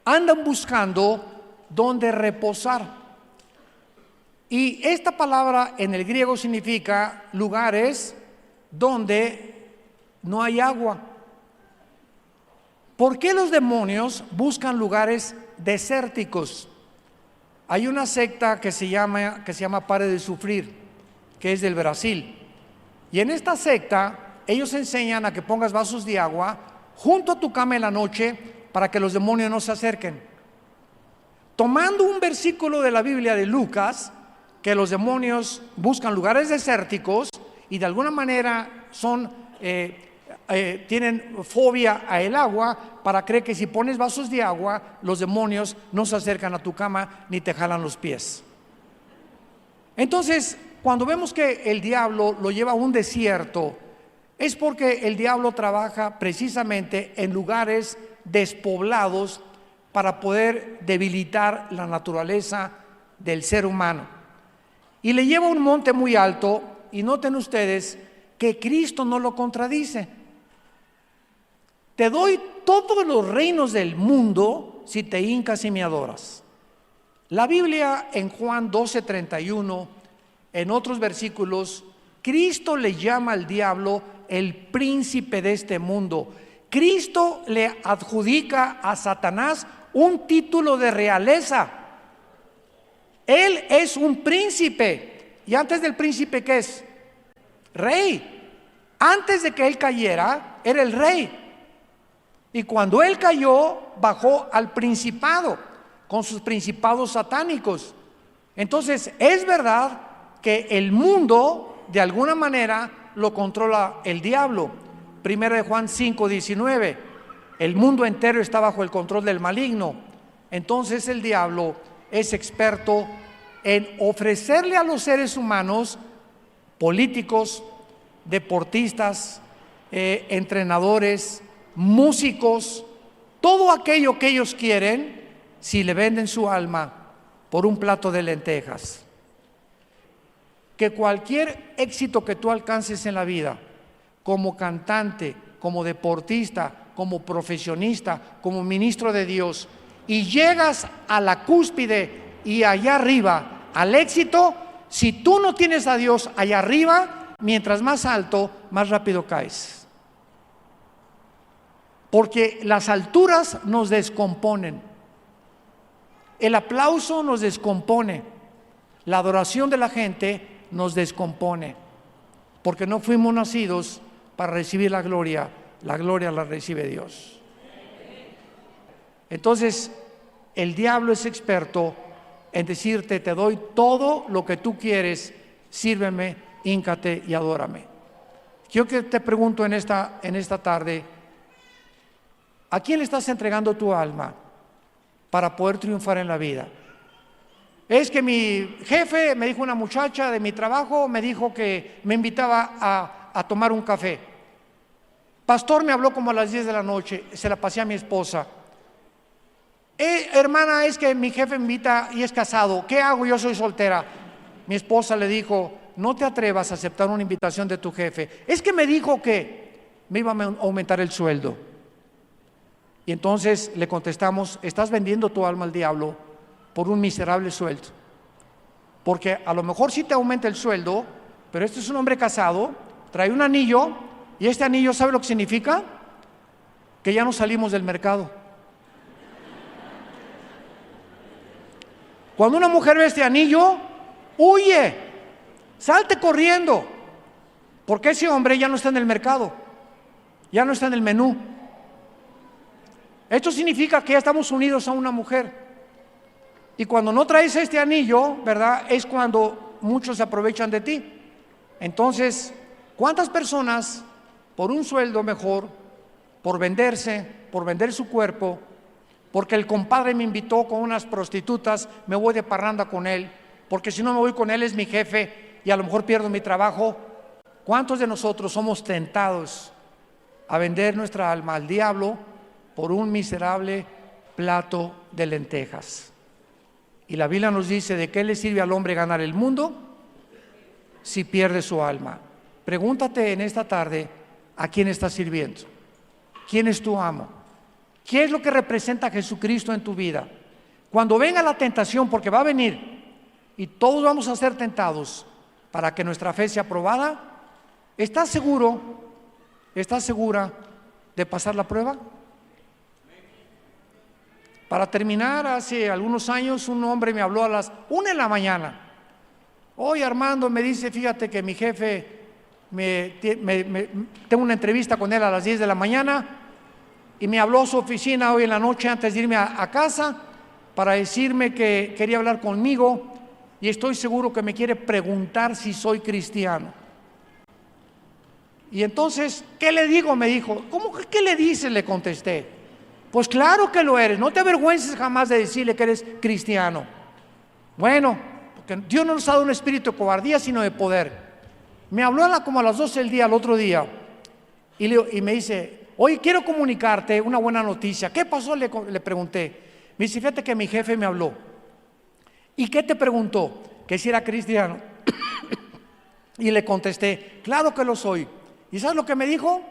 andan buscando dónde reposar. Y esta palabra en el griego significa lugares donde no hay agua. ¿Por qué los demonios buscan lugares desérticos? Hay una secta que se llama Pare de Sufrir, que es del Brasil. Y en esta secta ellos enseñan a que pongas vasos de agua junto a tu cama en la noche para que los demonios no se acerquen. Tomando un versículo de la Biblia de Lucas, que los demonios buscan lugares desérticos y de alguna manera tienen fobia a el agua, para creer que si pones vasos de agua, los demonios no se acercan a tu cama ni te jalan los pies. Entonces, cuando vemos que el diablo lo lleva a un desierto, es porque el diablo trabaja precisamente en lugares despoblados para poder debilitar la naturaleza del ser humano. Y le lleva a un monte muy alto, y noten ustedes que Cristo no lo contradice. Te doy todos los reinos del mundo si te hincas y me adoras. La Biblia en Juan 12:31, en otros versículos, Cristo le llama al diablo el príncipe de este mundo. Cristo le adjudica a Satanás un título de realeza. Él es un príncipe. Y antes del príncipe, ¿qué es? Rey. Antes de que él cayera, era el rey. Y cuando él cayó, bajó al principado, con sus principados satánicos. Entonces, es verdad que el mundo, de alguna manera, lo controla el diablo. Primera de Juan 5:19. El mundo entero está bajo el control del maligno. Entonces el diablo es experto en ofrecerle a los seres humanos, políticos, deportistas, entrenadores, músicos, todo aquello que ellos quieren, si le venden su alma por un plato de lentejas. Que cualquier éxito que tú alcances en la vida, como cantante, como deportista, como profesionista, como ministro de Dios, y llegas a la cúspide y allá arriba al éxito, si tú no tienes a Dios allá arriba, mientras más alto, más rápido caes. Porque las alturas nos descomponen, el aplauso nos descompone, la adoración de la gente nos descompone, porque no fuimos nacidos para recibir la gloria la recibe Dios. Entonces, el diablo es experto en decirte: te doy todo lo que tú quieres, sírveme, híncate y adórame. Yo que te pregunto en esta tarde, ¿a quién le estás entregando tu alma para poder triunfar en la vida? Es que mi jefe, me dijo una muchacha de mi trabajo, me dijo que me invitaba a tomar un café. Pastor me habló como a las 10 de la noche, se la pasé a mi esposa. Hermana, es que mi jefe me invita y es casado, ¿qué hago? Yo soy soltera. Mi esposa le dijo: no te atrevas a aceptar una invitación de tu jefe. Es que me dijo que me iba a aumentar el sueldo. Y entonces le contestamos: estás vendiendo tu alma al diablo por un miserable sueldo. Porque a lo mejor sí te aumenta el sueldo, pero este es un hombre casado, trae un anillo, y este anillo, ¿sabe lo que significa? Que ya no salimos del mercado. Cuando una mujer ve este anillo, huye, salte corriendo, porque ese hombre ya no está en el mercado, ya no está en el menú. Esto significa que ya estamos unidos a una mujer. Y cuando no traes este anillo, ¿verdad?, es cuando muchos se aprovechan de ti. Entonces, ¿cuántas personas por un sueldo mejor, por venderse, por vender su cuerpo, porque el compadre me invitó con unas prostitutas, me voy de parranda con él, porque si no me voy con él es mi jefe y a lo mejor pierdo mi trabajo? ¿Cuántos de nosotros somos tentados a vender nuestra alma al diablo por un miserable plato de lentejas? Y la Biblia nos dice: ¿de qué le sirve al hombre ganar el mundo si pierde su alma? Pregúntate en esta tarde: ¿a quién estás sirviendo? ¿Quién es tu amo? ¿Qué es lo que representa a Jesucristo en tu vida? Cuando venga la tentación, porque va a venir, y todos vamos a ser tentados para que nuestra fe sea probada, ¿estás seguro, estás segura de pasar la prueba? Para terminar, hace algunos años un hombre me habló a las 1 de la mañana. Oye, Armando, me dice: fíjate que mi jefe, tengo una entrevista con él a las 10 de la mañana, y me habló a su oficina hoy en la noche antes de irme a casa para decirme que quería hablar conmigo, y estoy seguro que me quiere preguntar si soy cristiano. Y entonces, ¿qué le digo? Me dijo. ¿Cómo que qué le dices? Le contesté. Pues claro que lo eres, no te avergüences jamás de decirle que eres cristiano. Bueno, porque Dios no nos ha dado un espíritu de cobardía, sino de poder. Me habló como a las 12 del día, el otro día, y me dice: oye, quiero comunicarte una buena noticia. ¿Qué pasó? Le pregunté. Me dice: fíjate que mi jefe me habló. ¿Y qué te preguntó? Que si era cristiano. Y le contesté: claro que lo soy. ¿Y sabes lo que me dijo?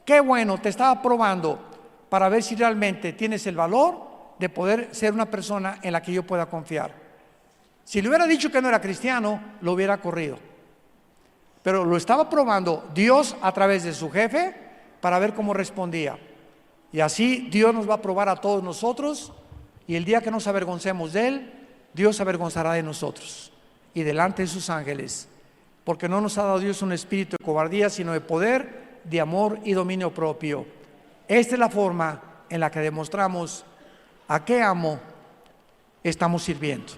Qué bueno, te estaba probando para ver si realmente tienes el valor de poder ser una persona en la que yo pueda confiar. Si le hubiera dicho que no era cristiano, lo hubiera corrido. Pero lo estaba probando Dios a través de su jefe para ver cómo respondía. Y así Dios nos va a probar a todos nosotros, y el día que nos avergoncemos de Él, Dios se avergonzará de nosotros y delante de sus ángeles, porque no nos ha dado Dios un espíritu de cobardía, sino de poder, de amor y dominio propio. Esta es la forma en la que demostramos a qué amo estamos sirviendo.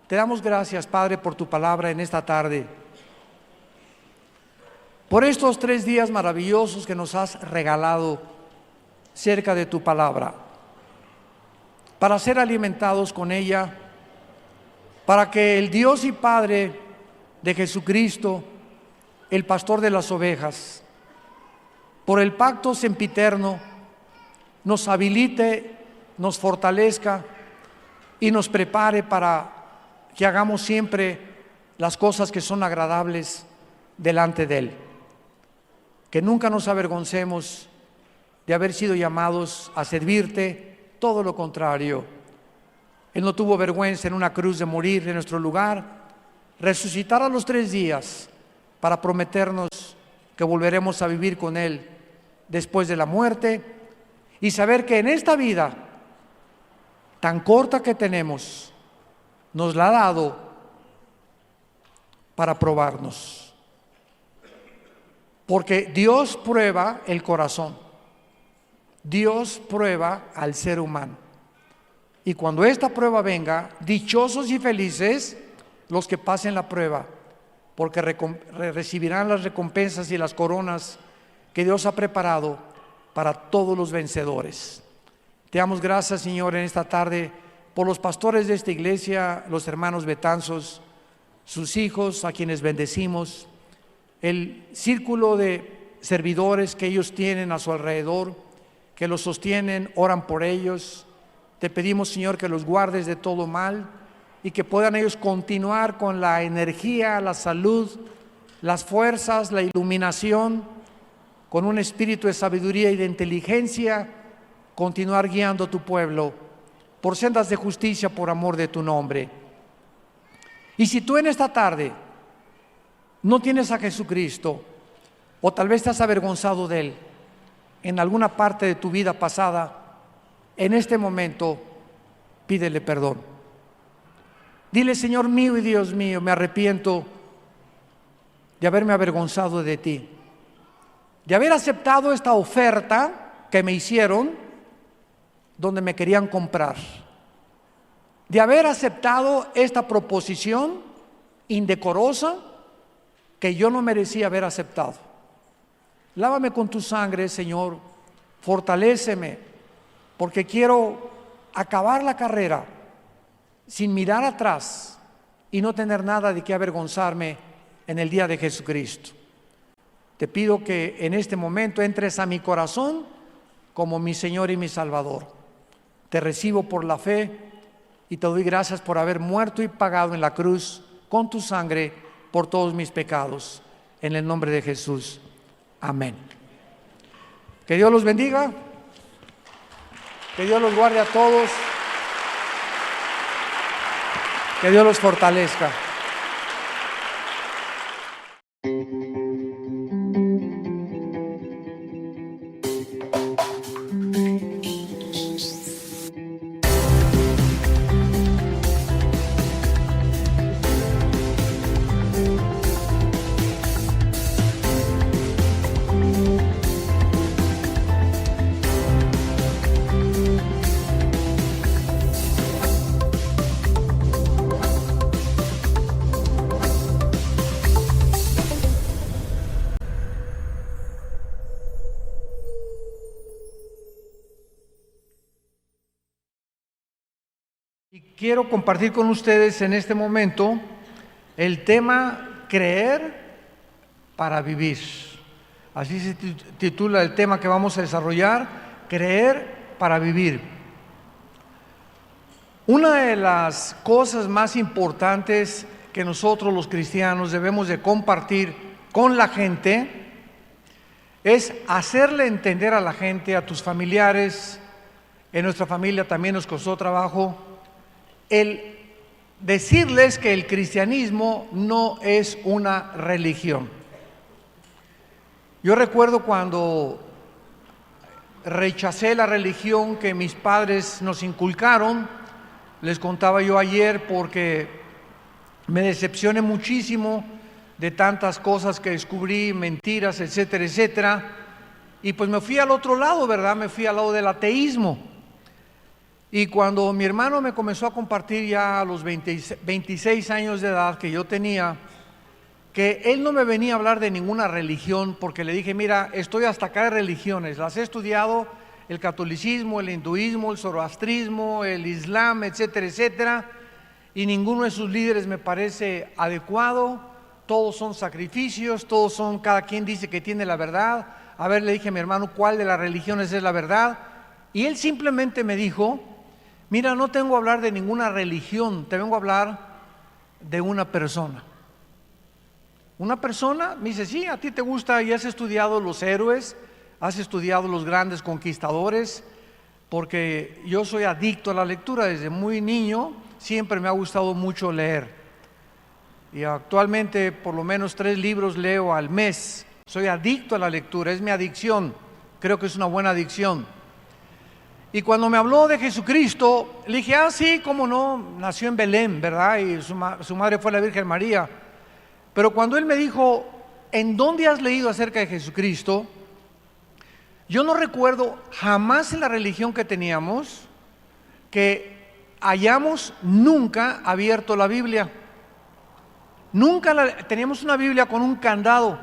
Te damos gracias, Padre, por tu palabra en esta tarde, por estos 3 días maravillosos que nos has regalado cerca de tu palabra, para ser alimentados con ella, para que el Dios y Padre de Jesucristo, el pastor de las ovejas, por el pacto sempiterno, nos habilite, nos fortalezca y nos prepare para que hagamos siempre las cosas que son agradables delante de Él. Que nunca nos avergoncemos de haber sido llamados a servirte, todo lo contrario. Él no tuvo vergüenza en una cruz de morir en nuestro lugar, resucitar a los 3 días para prometernos que volveremos a vivir con Él después de la muerte y saber que en esta vida tan corta que tenemos, nos la ha dado para probarnos. Porque Dios prueba el corazón, Dios prueba al ser humano. Y cuando esta prueba venga, dichosos y felices los que pasen la prueba, porque recibirán las recompensas y las coronas que Dios ha preparado para todos los vencedores. Te damos gracias, Señor, en esta tarde por los pastores de esta iglesia, los hermanos Betanzos, sus hijos, a quienes bendecimos, el círculo de servidores que ellos tienen a su alrededor, que los sostienen, oran por ellos. Te pedimos, Señor, que los guardes de todo mal y que puedan ellos continuar con la energía, la salud, las fuerzas, la iluminación, con un espíritu de sabiduría y de inteligencia, continuar guiando a tu pueblo por sendas de justicia por amor de tu nombre. Y si tú en esta tarde no tienes a Jesucristo, o tal vez te has avergonzado de Él en alguna parte de tu vida pasada, en este momento pídele perdón. Dile: Señor mío y Dios mío, me arrepiento de haberme avergonzado de ti, de haber aceptado esta oferta que me hicieron, donde me querían comprar, de haber aceptado esta proposición indecorosa que yo no merecía haber aceptado. Lávame con tu sangre, Señor, fortaléceme, porque quiero acabar la carrera sin mirar atrás y no tener nada de qué avergonzarme en el día de Jesucristo. Te pido que en este momento entres a mi corazón como mi Señor y mi Salvador. Te recibo por la fe y te doy gracias por haber muerto y pagado en la cruz con tu sangre por todos mis pecados. En el nombre de Jesús. Amén. Que Dios los bendiga. Que Dios los guarde a todos. Que Dios los fortalezca. Y quiero compartir con ustedes en este momento el tema creer para vivir. Así se titula el tema que vamos a desarrollar, creer para vivir. Una de las cosas más importantes que nosotros los cristianos debemos de compartir con la gente es hacerle entender a la gente, a tus familiares. En nuestra familia también nos costó trabajo el decirles que el cristianismo no es una religión. Yo recuerdo cuando rechacé la religión que mis padres nos inculcaron, Les contaba yo ayer porque me decepcioné muchísimo de tantas cosas que descubrí, mentiras, etcétera, etcétera. Y pues me fui al otro lado, ¿verdad? Me fui al lado del ateísmo. Y cuando mi hermano me comenzó a compartir ya a los 26 años de edad que yo tenía, que él no me venía a hablar de ninguna religión, porque le dije, mira, estoy hasta acá de religiones, las he estudiado, el catolicismo, el hinduismo, el zoroastrismo, el islam, etcétera, etcétera, y ninguno de sus líderes me parece adecuado, todos son sacrificios, todos son, cada quien dice que tiene la verdad. A ver, le dije a mi hermano, ¿cuál de las religiones es la verdad? Y él simplemente me dijo, mira, no tengo a hablar de ninguna religión, te vengo a hablar de una persona. Una persona, me dice, sí, a ti te gusta y has estudiado los héroes, has estudiado los grandes conquistadores, porque yo soy adicto a la lectura desde muy niño, siempre me ha gustado mucho leer. Y actualmente por lo menos 3 libros leo al mes. Soy adicto a la lectura, es mi adicción, creo que es una buena adicción. Y cuando me habló de Jesucristo, le dije, sí, cómo no, nació en Belén, ¿verdad? Y su madre fue la Virgen María. Pero cuando él me dijo, ¿en dónde has leído acerca de Jesucristo? Yo no recuerdo jamás en la religión que teníamos que hayamos nunca abierto la Biblia. Nunca teníamos una Biblia con un candado.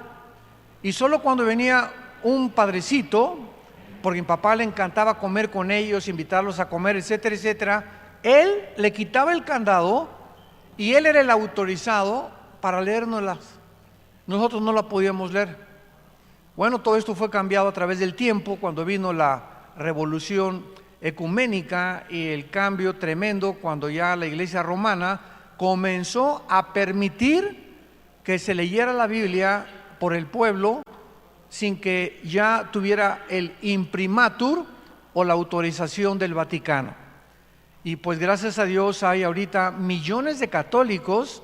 Y solo cuando venía un padrecito, porque a mi papá le encantaba comer con ellos, invitarlos a comer, etcétera, etcétera, él le quitaba el candado y él era el autorizado para leérnoslas. Nosotros no la podíamos leer. Bueno, todo esto fue cambiado a través del tiempo, cuando vino la revolución ecuménica y el cambio tremendo, cuando ya la Iglesia romana comenzó a permitir que se leyera la Biblia por el pueblo sin que ya tuviera el imprimatur o la autorización del Vaticano. Y pues gracias a Dios hay ahorita millones de católicos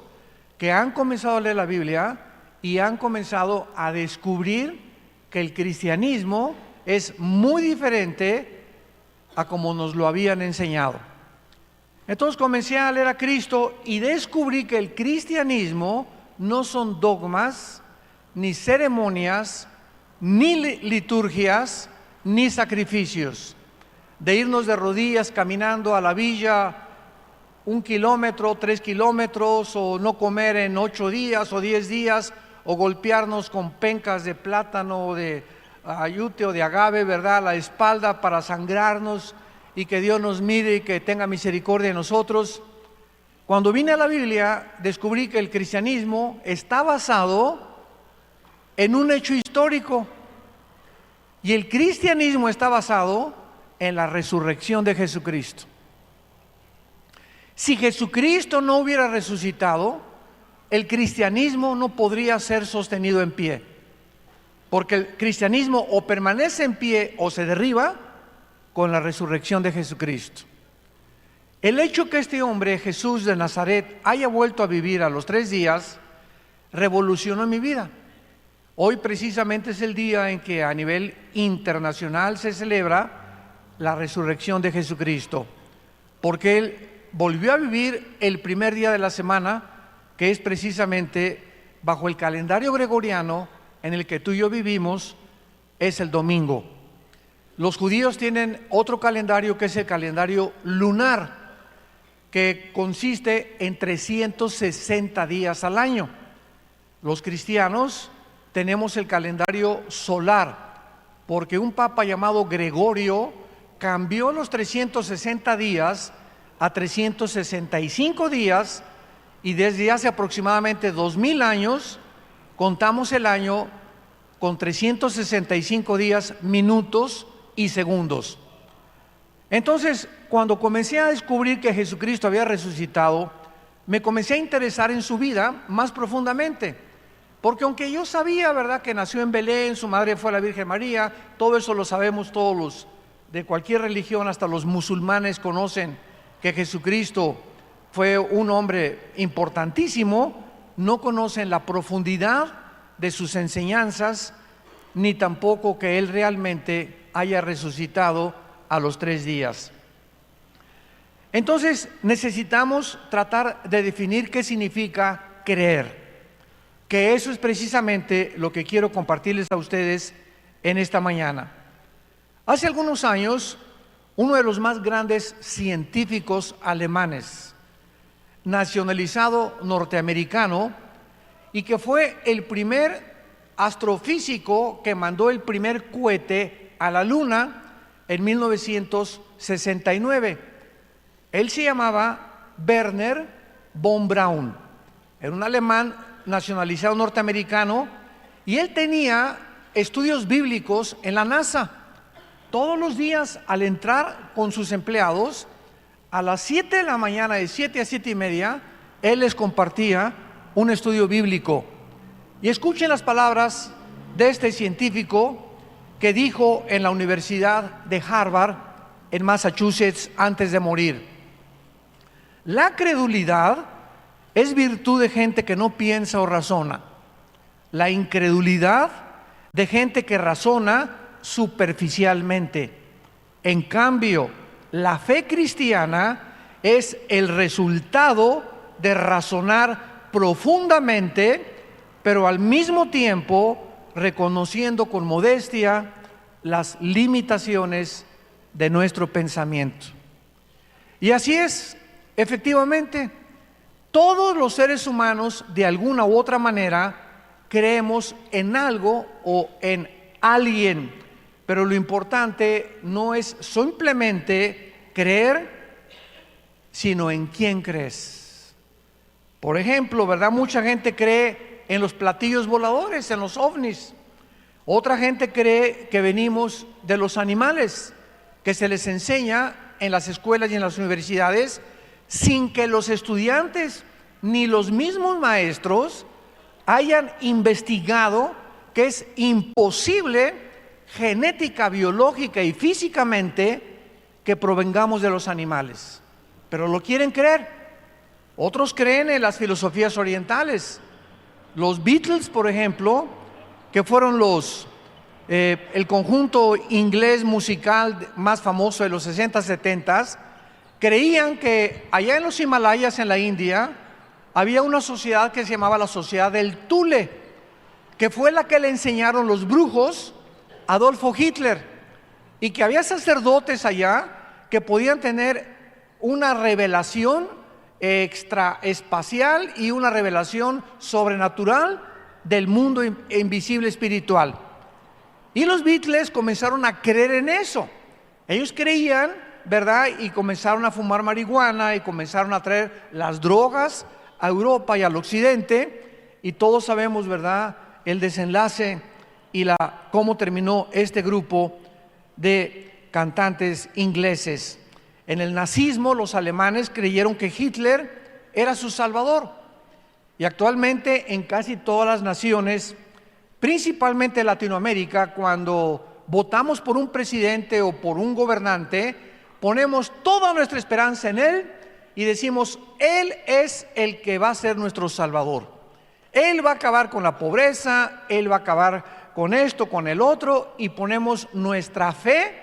que han comenzado a leer la Biblia y han comenzado a descubrir que el cristianismo es muy diferente a como nos lo habían enseñado. Entonces comencé a leer a Cristo y descubrí que el cristianismo no son dogmas, ni ceremonias, ni liturgias, ni sacrificios. De irnos de rodillas caminando a la villa 1 kilómetro, 3 kilómetros, o no comer en 8 días o 10 días, o golpearnos con pencas de plátano o de ayute o de agave, ¿verdad?, la espalda para sangrarnos y que Dios nos mire y que tenga misericordia de nosotros. Cuando vine a la Biblia, descubrí que el cristianismo está basado en un hecho histórico, y el cristianismo está basado en la resurrección de Jesucristo. Si Jesucristo no hubiera resucitado, el cristianismo no podría ser sostenido en pie, porque el cristianismo o permanece en pie o se derriba con la resurrección de Jesucristo. El hecho que este hombre, Jesús de Nazaret, haya vuelto a vivir a los 3 días, revolucionó mi vida. Hoy precisamente es el día en que a nivel internacional se celebra la resurrección de Jesucristo, porque Él volvió a vivir el primer día de la semana, que es precisamente bajo el calendario gregoriano en el que tú y yo vivimos, es el domingo. Los judíos tienen otro calendario que es el calendario lunar, que consiste en 360 días al año. Los cristianos tenemos el calendario solar, porque un papa llamado Gregorio cambió los 360 días a 365 días, y desde hace aproximadamente 2000 años contamos el año con 365 días, minutos y segundos. Entonces, cuando comencé a descubrir que Jesucristo había resucitado, me comencé a interesar en su vida más profundamente, porque aunque yo sabía, ¿verdad?, que nació en Belén, su madre fue la Virgen María, todo eso lo sabemos todos los de cualquier religión, hasta los musulmanes conocen que Jesucristo fue un hombre importantísimo, no conocen la profundidad de sus enseñanzas, ni tampoco que Él realmente haya resucitado a los 3 días. Entonces necesitamos tratar de definir qué significa creer, que eso es precisamente lo que quiero compartirles a ustedes en esta mañana. Hace algunos años, uno de los más grandes científicos alemanes, nacionalizado norteamericano, y que fue el primer astrofísico que mandó el primer cohete a la Luna en 1969. Él se llamaba Werner von Braun, era un alemán nacionalizado norteamericano, y él tenía estudios bíblicos en la NASA. Todos los días, al entrar con sus empleados, a las 7 de la mañana, de 7 a 7 y media, él les compartía un estudio bíblico. Y escuchen las palabras de este científico que dijo en la Universidad de Harvard, en Massachusetts, antes de morir: la credulidad es virtud de gente que no piensa o razona. La incredulidad de gente que razona superficialmente. En cambio, la fe cristiana es el resultado de razonar profundamente, pero al mismo tiempo reconociendo con modestia las limitaciones de nuestro pensamiento. Y así es, efectivamente, todos los seres humanos de alguna u otra manera creemos en algo o en alguien, pero lo importante no es simplemente creer, sino en quién crees. Por ejemplo, ¿verdad? Mucha gente cree en los platillos voladores, en los ovnis. Otra gente cree que venimos de los animales, que se les enseña en las escuelas y en las universidades, sin que los estudiantes ni los mismos maestros hayan investigado que es imposible genética, biológica y físicamente que provengamos de los animales, pero lo quieren creer. Otros creen en las filosofías orientales. Los Beatles, por ejemplo, que fueron el conjunto inglés musical más famoso de los 60, 70, creían que allá en los Himalayas, en la India, había una sociedad que se llamaba la Sociedad del Thule, que fue la que le enseñaron los brujos a Adolfo Hitler, y que había sacerdotes allá que podían tener una revelación extraespacial y una revelación sobrenatural del mundo invisible espiritual. Y los Beatles comenzaron a creer en eso. Ellos creían, ¿verdad? Y comenzaron a fumar marihuana y comenzaron a traer las drogas a Europa y al occidente, y todos sabemos, ¿verdad?, el desenlace y cómo terminó este grupo de cantantes ingleses. En el nazismo, los alemanes creyeron que Hitler era su salvador, y actualmente en casi todas las naciones, principalmente en Latinoamérica, cuando votamos por un presidente o por un gobernante, ponemos toda nuestra esperanza en él y decimos: Él es el que va a ser nuestro salvador. Él va a acabar con la pobreza, Él va a acabar con esto, con el otro, y ponemos nuestra fe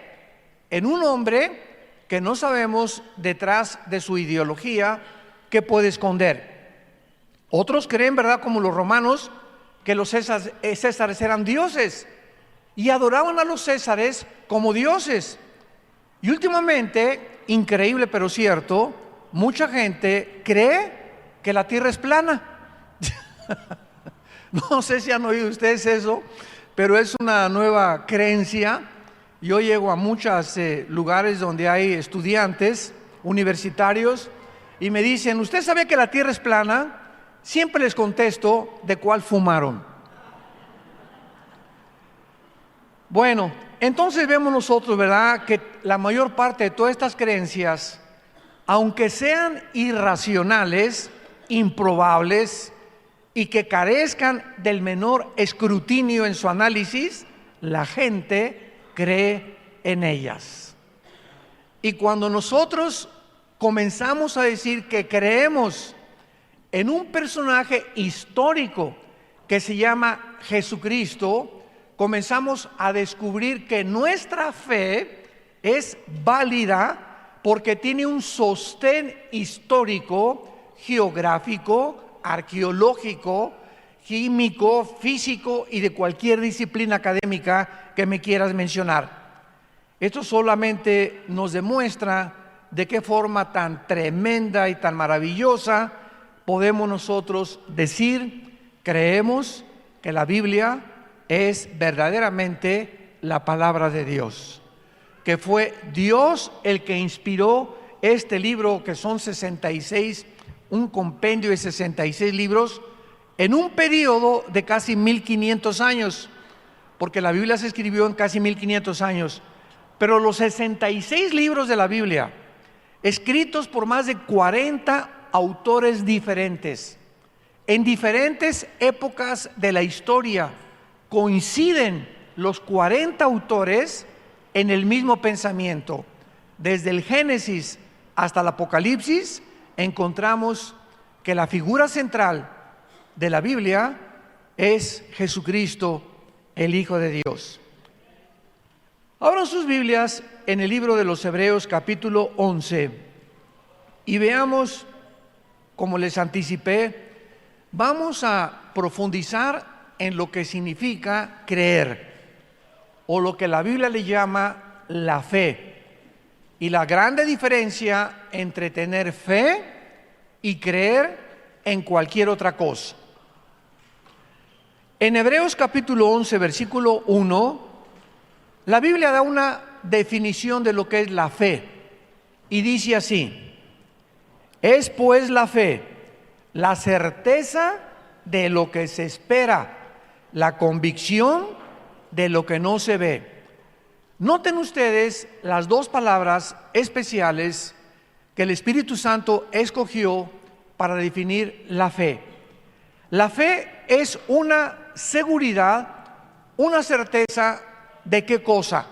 en un hombre que no sabemos detrás de su ideología qué puede esconder. Otros creen, ¿verdad?, como los romanos, que los césares eran dioses y adoraban a los césares como dioses. Y últimamente, increíble pero cierto, mucha gente cree que la tierra es plana. No sé si han oído ustedes eso, pero es una nueva creencia. Yo llego a muchos lugares donde hay estudiantes universitarios y me dicen: ¿usted sabía que la tierra es plana? Siempre les contesto: ¿de cuál fumaron? Bueno, entonces vemos nosotros, ¿verdad?, que la mayor parte de todas estas creencias, aunque sean irracionales, improbables y que carezcan del menor escrutinio en su análisis, la gente cree en ellas. Y cuando nosotros comenzamos a decir que creemos en un personaje histórico que se llama Jesucristo, comenzamos a descubrir que nuestra fe es válida porque tiene un sostén histórico, geográfico, arqueológico, químico, físico y de cualquier disciplina académica que me quieras mencionar. Esto solamente nos demuestra de qué forma tan tremenda y tan maravillosa podemos nosotros decir, creemos que la Biblia es verdaderamente la palabra de Dios, que fue Dios el que inspiró este libro, que son 66, un compendio de 66 libros, en un periodo de casi 1500 años, porque la Biblia se escribió en casi 1500 años, pero los 66 libros de la Biblia, escritos por más de 40 autores diferentes, en diferentes épocas de la historia, coinciden los 40 autores en el mismo pensamiento. Desde el Génesis hasta el Apocalipsis encontramos que la figura central de la Biblia es Jesucristo, el Hijo de Dios. Abran sus Biblias en el libro de los Hebreos capítulo 11 y veamos, como les anticipé, vamos a profundizar en lo que significa creer, o lo que la Biblia le llama la fe, y la grande diferencia entre tener fe y creer en cualquier otra cosa. En Hebreos capítulo 11, versículo 1, la Biblia da una definición de lo que es la fe, y dice así: es pues la fe, la certeza de lo que se espera, la convicción de lo que no se ve. Noten ustedes las dos palabras especiales que el Espíritu Santo escogió para definir la fe. La fe es una seguridad, una certeza de qué cosa,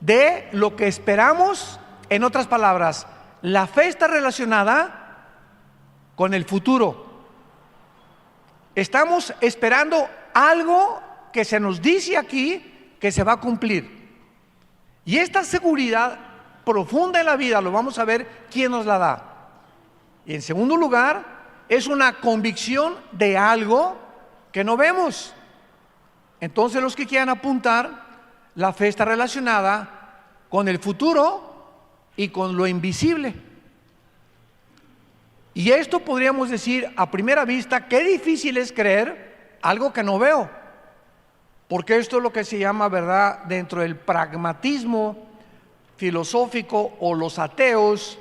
de lo que esperamos. En otras palabras, la fe está relacionada con el futuro. Estamos esperando algo que se nos dice aquí que se va a cumplir. Y esta seguridad profunda en la vida, lo vamos a ver quién nos la da. Y en segundo lugar, es una convicción de algo que no vemos. Entonces, los que quieran apuntar, la fe está relacionada con el futuro y con lo invisible. Y esto podríamos decir a primera vista, qué difícil es creer algo que no veo, porque esto es lo que se llama, ¿verdad?, dentro del pragmatismo filosófico, o los ateos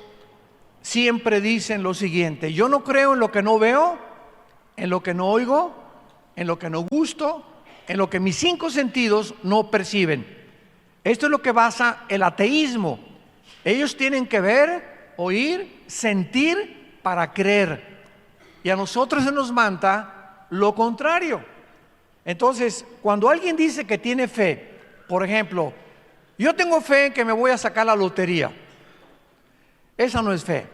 siempre dicen lo siguiente: yo no creo en lo que no veo, en lo que no oigo, en lo que no gusto, en lo que mis 5 sentidos no perciben. Esto es lo que basa el ateísmo. Ellos tienen que ver, oír, sentir para creer. Y a nosotros se nos manda lo contrario. Entonces, cuando alguien dice que tiene fe, por ejemplo, yo tengo fe en que me voy a sacar la lotería. Esa no es fe,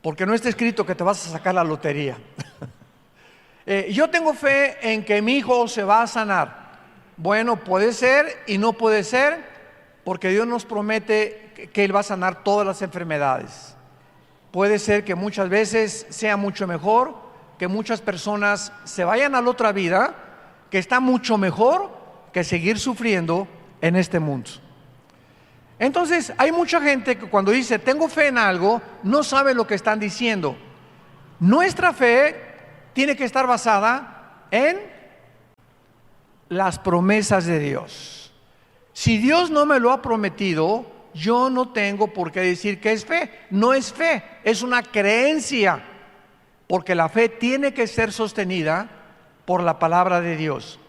porque no está escrito que te vas a sacar la lotería. Yo tengo fe en que mi hijo se va a sanar. Bueno, puede ser y no puede ser, porque Dios nos promete que Él va a sanar todas las enfermedades. Puede ser que muchas veces sea mucho mejor, que muchas personas se vayan a la otra vida, que está mucho mejor que seguir sufriendo en este mundo. Entonces, hay mucha gente que cuando dice tengo fe en algo, no sabe lo que están diciendo. Nuestra fe tiene que estar basada en las promesas de Dios. Si Dios no me lo ha prometido, yo no tengo por qué decir que es fe. No es fe, es una creencia, porque la fe tiene que ser sostenida por la palabra de Dios.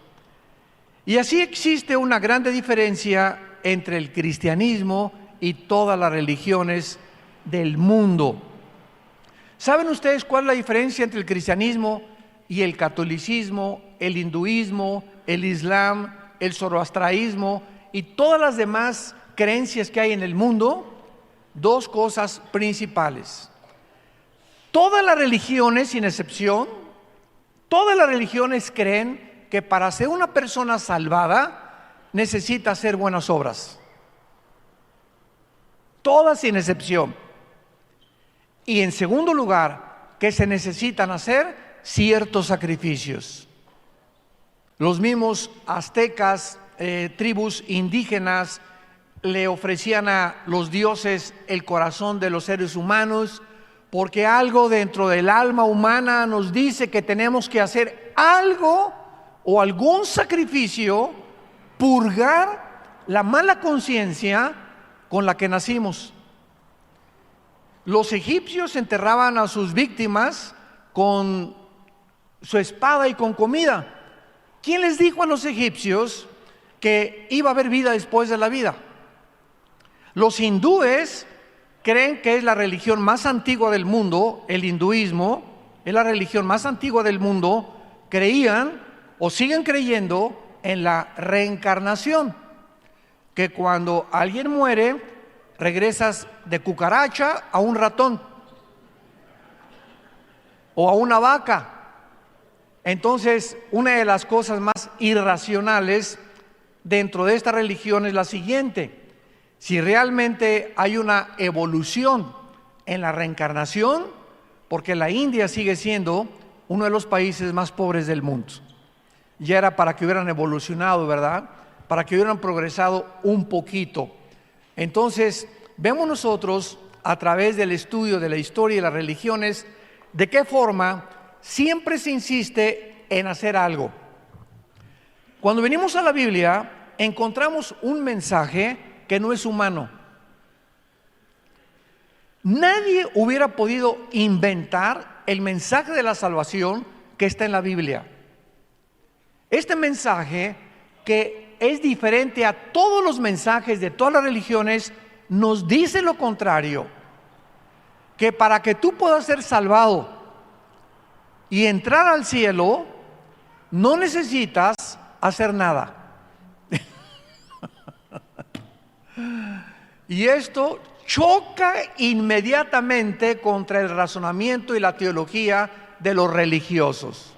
Y así existe una grande diferencia entre el cristianismo y todas las religiones del mundo. ¿Saben ustedes cuál es la diferencia entre el cristianismo y el catolicismo, el hinduismo, el islam, el zoroastraísmo y todas las demás creencias que hay en el mundo? Dos cosas principales. Todas las religiones, sin excepción, todas las religiones creen que para ser una persona salvada necesita hacer buenas obras. todas sin excepción. Y en segundo lugar, que se necesitan hacer ciertos sacrificios. Los mismos aztecas, tribus indígenas, le ofrecían a los dioses el corazón de los seres humanos, porque algo dentro del alma humana nos dice que tenemos que hacer algo o algún sacrificio, purgar la mala conciencia con la que nacimos. Los egipcios enterraban a sus víctimas con su espada y con comida. ¿Quién les dijo a los egipcios que iba a haber vida después de la vida? Los hindúes creen que es la religión más antigua del mundo. El hinduismo es la religión más antigua del mundo. Creían o siguen creyendo en la reencarnación, que cuando alguien muere regresas de cucaracha a un ratón o a una vaca. Entonces, una de las cosas más irracionales dentro de esta religión es la siguiente: si realmente hay una evolución en la reencarnación, porque la India sigue siendo uno de los países más pobres del mundo. Ya era para que hubieran evolucionado, ¿verdad? Para que hubieran progresado un poquito. Entonces, vemos nosotros a través del estudio de la historia y las religiones de qué forma siempre se insiste en hacer algo. Cuando venimos a la Biblia, encontramos un mensaje que no es humano. Nadie hubiera podido inventar el mensaje de la salvación que está en la Biblia. Este mensaje, que es diferente a todos los mensajes de todas las religiones, nos dice lo contrario: que para que tú puedas ser salvado y entrar al cielo, no necesitas hacer nada. Y esto choca inmediatamente contra el razonamiento y la teología de los religiosos.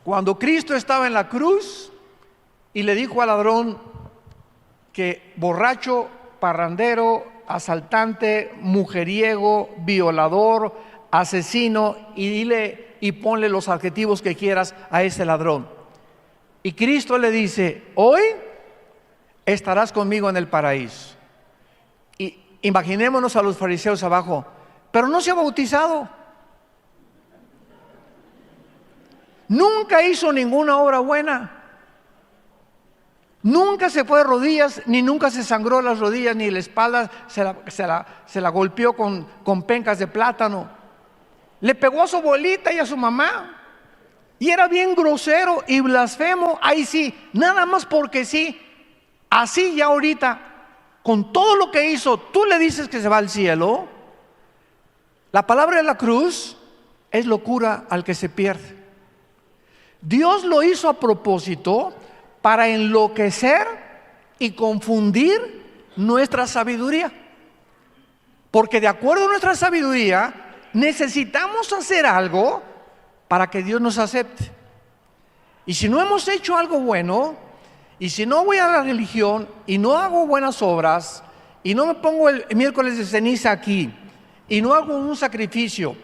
Cuando Cristo estaba en la cruz y le dijo al ladrón que borracho, parrandero, asaltante, mujeriego, violador, asesino, y ponle los adjetivos que quieras a ese ladrón. Y Cristo le dice: hoy estarás conmigo en el paraíso. Y imaginémonos a los fariseos abajo: pero no se ha bautizado, nunca hizo ninguna obra buena, nunca se fue de rodillas, ni nunca se sangró las rodillas, ni la espalda se la golpeó con pencas de plátano, le pegó a su abuelita y a su mamá, y era bien grosero y blasfemo. Ahí sí, nada más porque sí. Así ya ahorita, con todo lo que hizo, tú le dices que se va al cielo. La palabra de la cruz es locura al que se pierde. Dios lo hizo a propósito para enloquecer y confundir nuestra sabiduría, porque de acuerdo a nuestra sabiduría necesitamos hacer algo para que Dios nos acepte. Y si no hemos hecho algo bueno, y si no voy a la religión y no hago buenas obras, y no me pongo el miércoles de ceniza aquí, y no hago un sacrificio,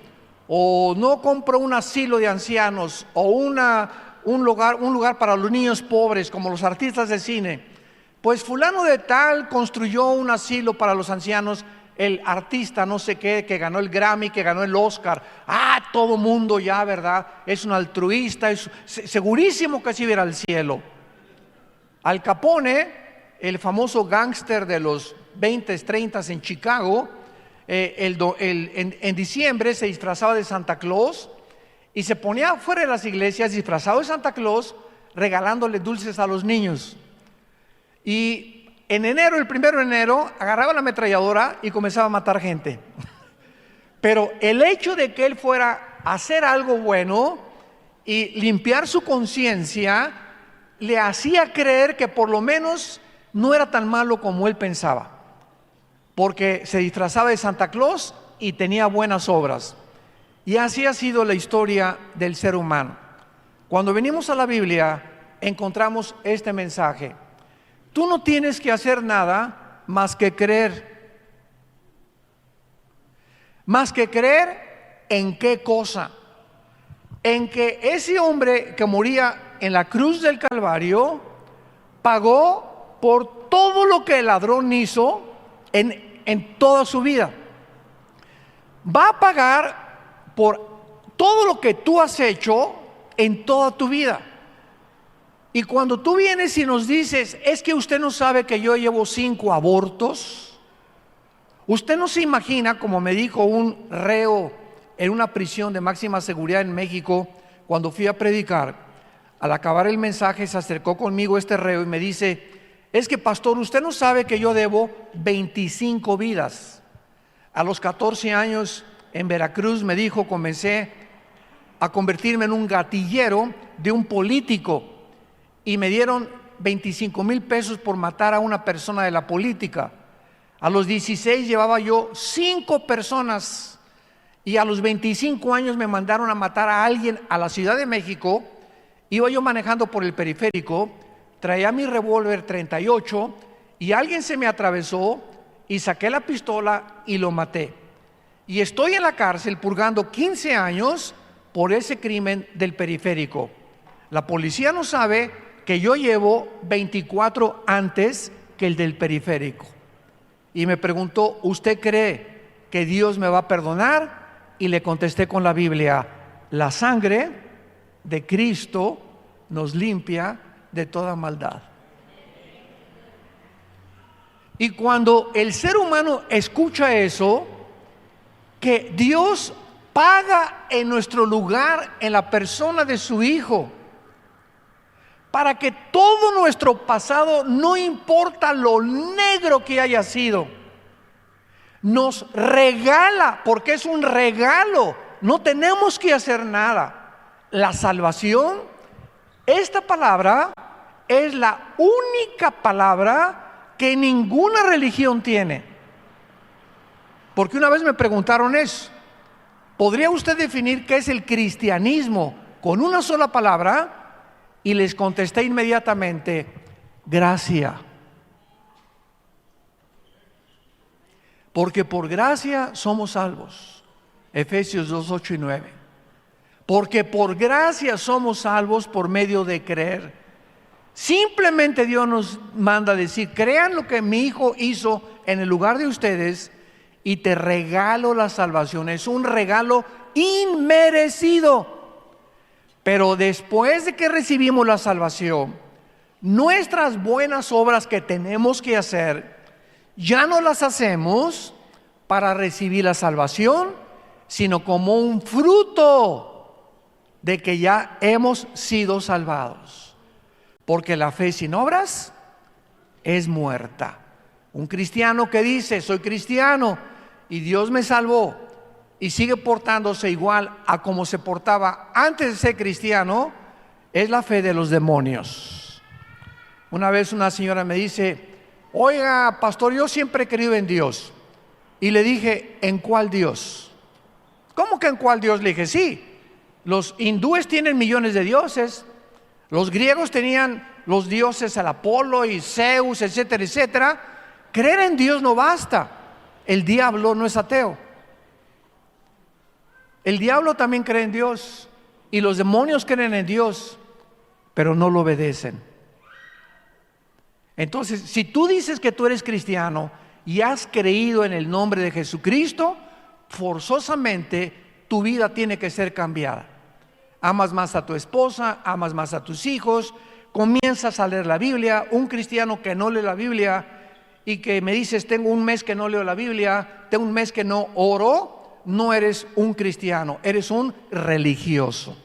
o no compro un asilo de ancianos, o un lugar para los niños pobres, como los artistas de cine, pues fulano de tal construyó un asilo para los ancianos, el artista no sé qué, que ganó el Grammy, que ganó el Oscar, todo mundo ya, ¿verdad? Es un altruista, es segurísimo que así irá al cielo. Al Capone, el famoso gángster de los 20s, 30s en Chicago, en diciembre se disfrazaba de Santa Claus y se ponía afuera de las iglesias disfrazado de Santa Claus, regalándole dulces a los niños. Y en enero, el 1 de enero, agarraba la ametralladora y comenzaba a matar gente. Pero el hecho de que él fuera a hacer algo bueno y limpiar su conciencia, le hacía creer que por lo menos no era tan malo como él pensaba, porque se disfrazaba de Santa Claus y tenía buenas obras. Y así ha sido la historia del ser humano. Cuando venimos a la Biblia, encontramos este mensaje: tú no tienes que hacer nada más que creer. más que creer en qué cosa, en que ese hombre que moría en la cruz del Calvario pagó por todo lo que el ladrón hizo en toda su vida. Va a pagar por todo lo que tú has hecho en toda tu vida. Y cuando tú vienes y nos dices, es que usted no sabe que yo llevo 5 abortos, usted no se imagina, como me dijo un reo en una prisión de máxima seguridad en México, cuando fui a predicar, al acabar el mensaje se acercó conmigo este reo y me dice, es que pastor, usted no sabe que yo debo 25 vidas. A los 14 años en Veracruz, me dijo, comencé a convertirme en un gatillero de un político y me dieron 25,000 pesos por matar a una persona de la política. A los 16 llevaba yo 5 personas y a los 25 años me mandaron a matar a alguien a la Ciudad de México. Iba yo manejando por el periférico, traía mi revólver 38 y alguien se me atravesó y saqué la pistola y lo maté. Y estoy en la cárcel purgando 15 años por ese crimen del periférico. La policía no sabe que yo llevo 24 antes que el del periférico. Y me preguntó, ¿usted cree que Dios me va a perdonar? Y le contesté con la Biblia, la sangre de Cristo nos limpia de toda maldad. Y cuando el ser humano escucha eso, que Dios paga en nuestro lugar en la persona de su Hijo, para que todo nuestro pasado, no importa lo negro que haya sido, nos regala, porque es un regalo, no tenemos que hacer nada. La salvación, esta palabra es la única palabra que ninguna religión tiene. Porque una vez me preguntaron eso, ¿podría usted definir qué es el cristianismo con una sola palabra? Y les contesté inmediatamente, gracia. Porque por gracia somos salvos. Efesios 2, 8 y 9. Porque por gracia somos salvos por medio de creer. Simplemente Dios nos manda a decir, crean lo que mi Hijo hizo en el lugar de ustedes y te regalo la salvación. Es un regalo inmerecido. Pero después de que recibimos la salvación, nuestras buenas obras que tenemos que hacer, ya no las hacemos para recibir la salvación, sino como un fruto de que ya hemos sido salvados. Porque la fe sin obras es muerta. Un cristiano que dice, soy cristiano y Dios me salvó, y sigue portándose igual a como se portaba antes de ser cristiano, es la fe de los demonios. Una vez una señora me dice, oiga, pastor, yo siempre he creído en Dios. Y le dije, ¿en cuál Dios? ¿Cómo que en cuál Dios? Le dije, sí, los hindúes tienen millones de dioses, los griegos tenían los dioses al Apolo y Zeus, etcétera, etcétera. Creer en Dios no basta. El diablo no es ateo. El diablo también cree en Dios y los demonios creen en Dios, pero no lo obedecen. Entonces, si tú dices que tú eres cristiano y has creído en el nombre de Jesucristo, forzosamente tu vida tiene que ser cambiada. Amas más a tu esposa, amas más a tus hijos, comienzas a leer la Biblia. Un cristiano que no lee la Biblia y que me dices, tengo un mes que no leo la Biblia, tengo un mes que no oro, no eres un cristiano, eres un religioso.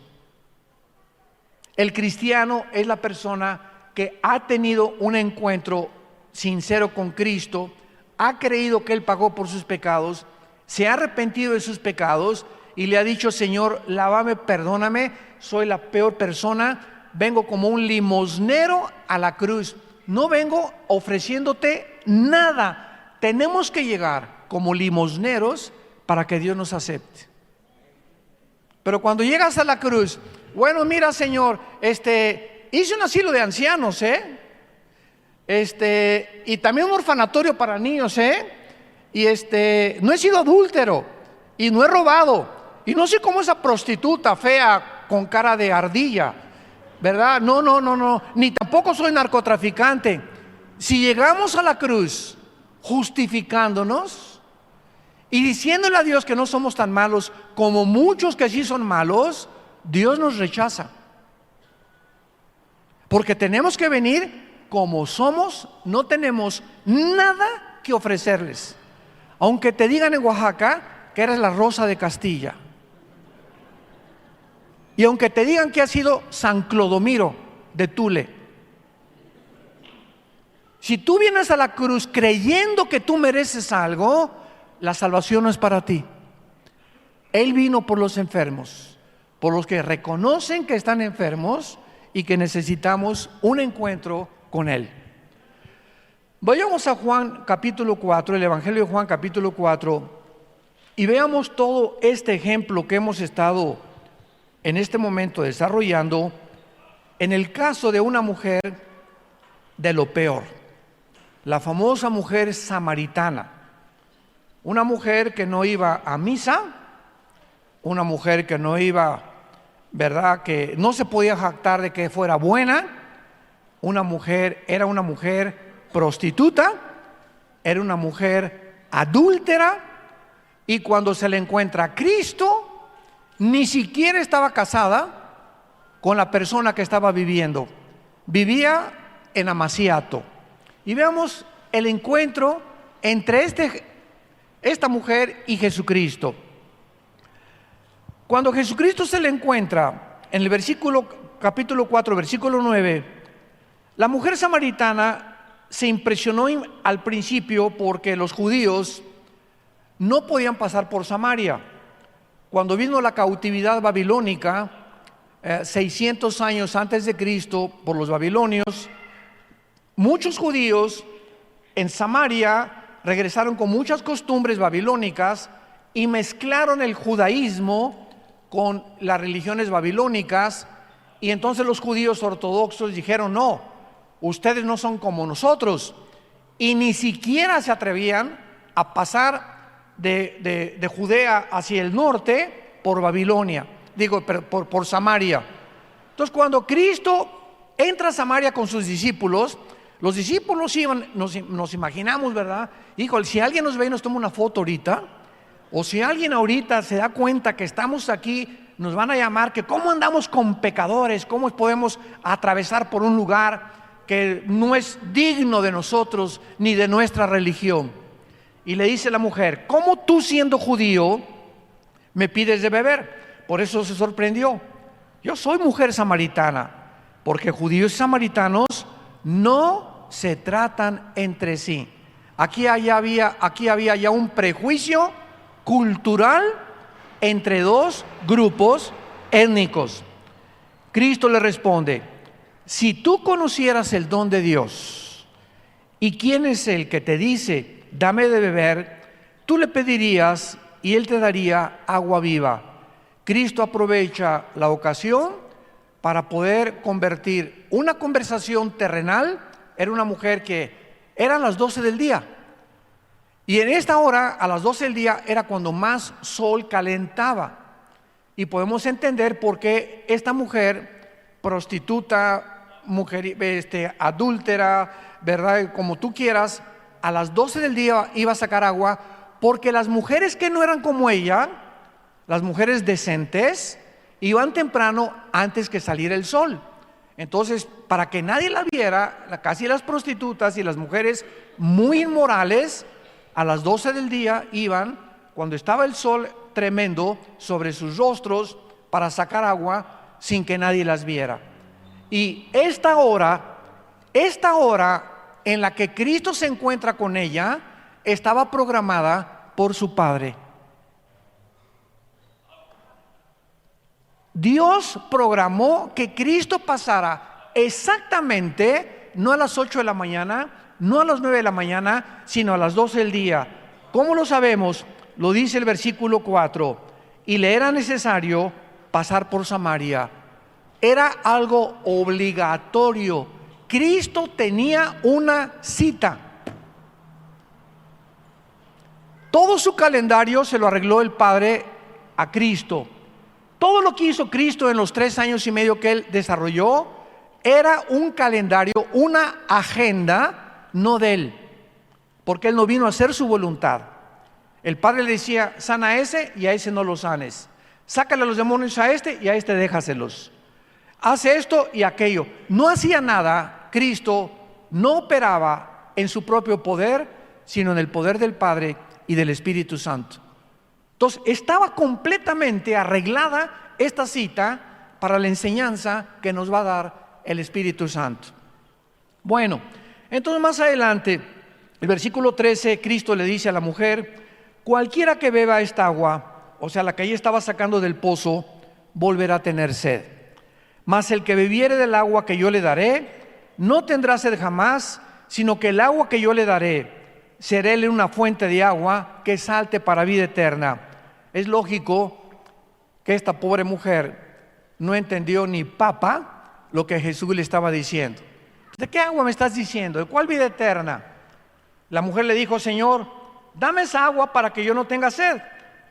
El cristiano es la persona que ha tenido un encuentro sincero con Cristo, ha creído que Él pagó por sus pecados, se ha arrepentido de sus pecados y le ha dicho, Señor, lávame, perdóname, soy la peor persona, vengo como un limosnero a la cruz, no vengo ofreciéndote nada. Tenemos que llegar como limosneros para que Dios nos acepte. Pero cuando llegas a la cruz, bueno, mira, Señor, hice un asilo de ancianos, y también un orfanatorio para niños, y no he sido adúltero, y no he robado, y no soy como esa prostituta fea con cara de ardilla, ¿verdad? No, ni tampoco soy narcotraficante. Si llegamos a la cruz justificándonos y diciéndole a Dios que no somos tan malos como muchos que sí son malos, Dios nos rechaza. Porque tenemos que venir como somos, no tenemos nada que ofrecerles. Aunque te digan en Oaxaca que eres la rosa de Castilla, y aunque te digan que has sido San Clodomiro de Tule, si tú vienes a la cruz creyendo que tú mereces algo, la salvación no es para ti. Él vino por los enfermos, por los que reconocen que están enfermos y que necesitamos un encuentro con Él. Vayamos a Juan capítulo 4, el Evangelio de Juan capítulo 4, y veamos todo este ejemplo que hemos estado en este momento desarrollando en el caso de una mujer de lo peor, la famosa mujer samaritana, una mujer que no iba a misa, una mujer que no iba, ¿verdad?, que no se podía jactar de que fuera buena, era una mujer prostituta, era una mujer adúltera, y cuando se le encuentra a Cristo, ni siquiera estaba casada con la persona que estaba viviendo, vivía en amaciato. Y veamos el encuentro entre esta mujer y Jesucristo. Cuando Jesucristo se le encuentra en el capítulo 4, versículo 9, la mujer samaritana se impresionó al principio porque los judíos no podían pasar por Samaria. Cuando vino la cautividad babilónica, 600 años antes de Cristo, por los babilonios, muchos judíos en Samaria regresaron con muchas costumbres babilónicas y mezclaron el judaísmo con las religiones babilónicas, y entonces los judíos ortodoxos dijeron: no, ustedes no son como nosotros, y ni siquiera se atrevían a pasar de Judea hacia el norte por Babilonia, por Samaria. Entonces, cuando Cristo entra a Samaria con sus discípulos, los discípulos iban, nos imaginamos, ¿verdad? Híjole, si alguien nos ve y nos toma una foto ahorita, o si alguien ahorita se da cuenta que estamos aquí, nos van a llamar que cómo andamos con pecadores, cómo podemos atravesar por un lugar que no es digno de nosotros ni de nuestra religión. Y le dice la mujer: ¿cómo tú, siendo judío, me pides de beber? Por eso se sorprendió. Yo soy mujer samaritana, porque judíos y samaritanos no se tratan entre sí. Aquí había ya un prejuicio cultural entre dos grupos étnicos. Cristo le responde: si tú conocieras el don de Dios y quién es el que te dice dame de beber, tú le pedirías y él te daría agua viva. Cristo aprovecha la ocasión para poder convertir una conversación terrenal. Era una mujer que eran las 12 del día, y en esta hora, a las 12 del día, era cuando más sol calentaba, y podemos entender por qué esta mujer prostituta, mujer adúltera, ¿verdad?, como tú quieras, a las 12 del día iba a sacar agua, porque las mujeres que no eran como ella, las mujeres decentes, iban temprano antes que saliera el sol. Entonces, para que nadie la viera, casi las prostitutas y las mujeres muy inmorales, a las 12 del día iban, cuando estaba el sol tremendo sobre sus rostros, para sacar agua sin que nadie las viera. Y esta hora en la que Cristo se encuentra con ella, estaba programada por su Padre. Dios programó que Cristo pasara exactamente, no a las 8 de la mañana, no a las 9 de la mañana, sino a las 12 del día. ¿Cómo lo sabemos? Lo dice el versículo 4: y le era necesario pasar por Samaria. Era algo obligatorio. Cristo tenía una cita. Todo su calendario se lo arregló el Padre a Cristo. Todo lo que hizo Cristo en los 3 años y medio que Él desarrolló era un calendario, una agenda, no de Él, porque Él no vino a hacer su voluntad. El Padre le decía, sana a ese y a ese no lo sanes. Sácale a los demonios a este y a este déjaselos. Hace esto y aquello. No hacía nada. Cristo no operaba en su propio poder, sino en el poder del Padre y del Espíritu Santo. Entonces estaba completamente arreglada esta cita para la enseñanza que nos va a dar el Espíritu Santo. Bueno, entonces más adelante, el versículo 13, Cristo le dice a la mujer, cualquiera que beba esta agua, o sea, la que ella estaba sacando del pozo, volverá a tener sed. Mas el que bebiere del agua que yo le daré, no tendrá sed jamás, sino que el agua que yo le daré, seréle una fuente de agua que salte para vida eterna. Es lógico que esta pobre mujer no entendió ni papa lo que Jesús le estaba diciendo. ¿De qué agua me estás diciendo? ¿De cuál vida eterna? La mujer le dijo, Señor, dame esa agua para que yo no tenga sed.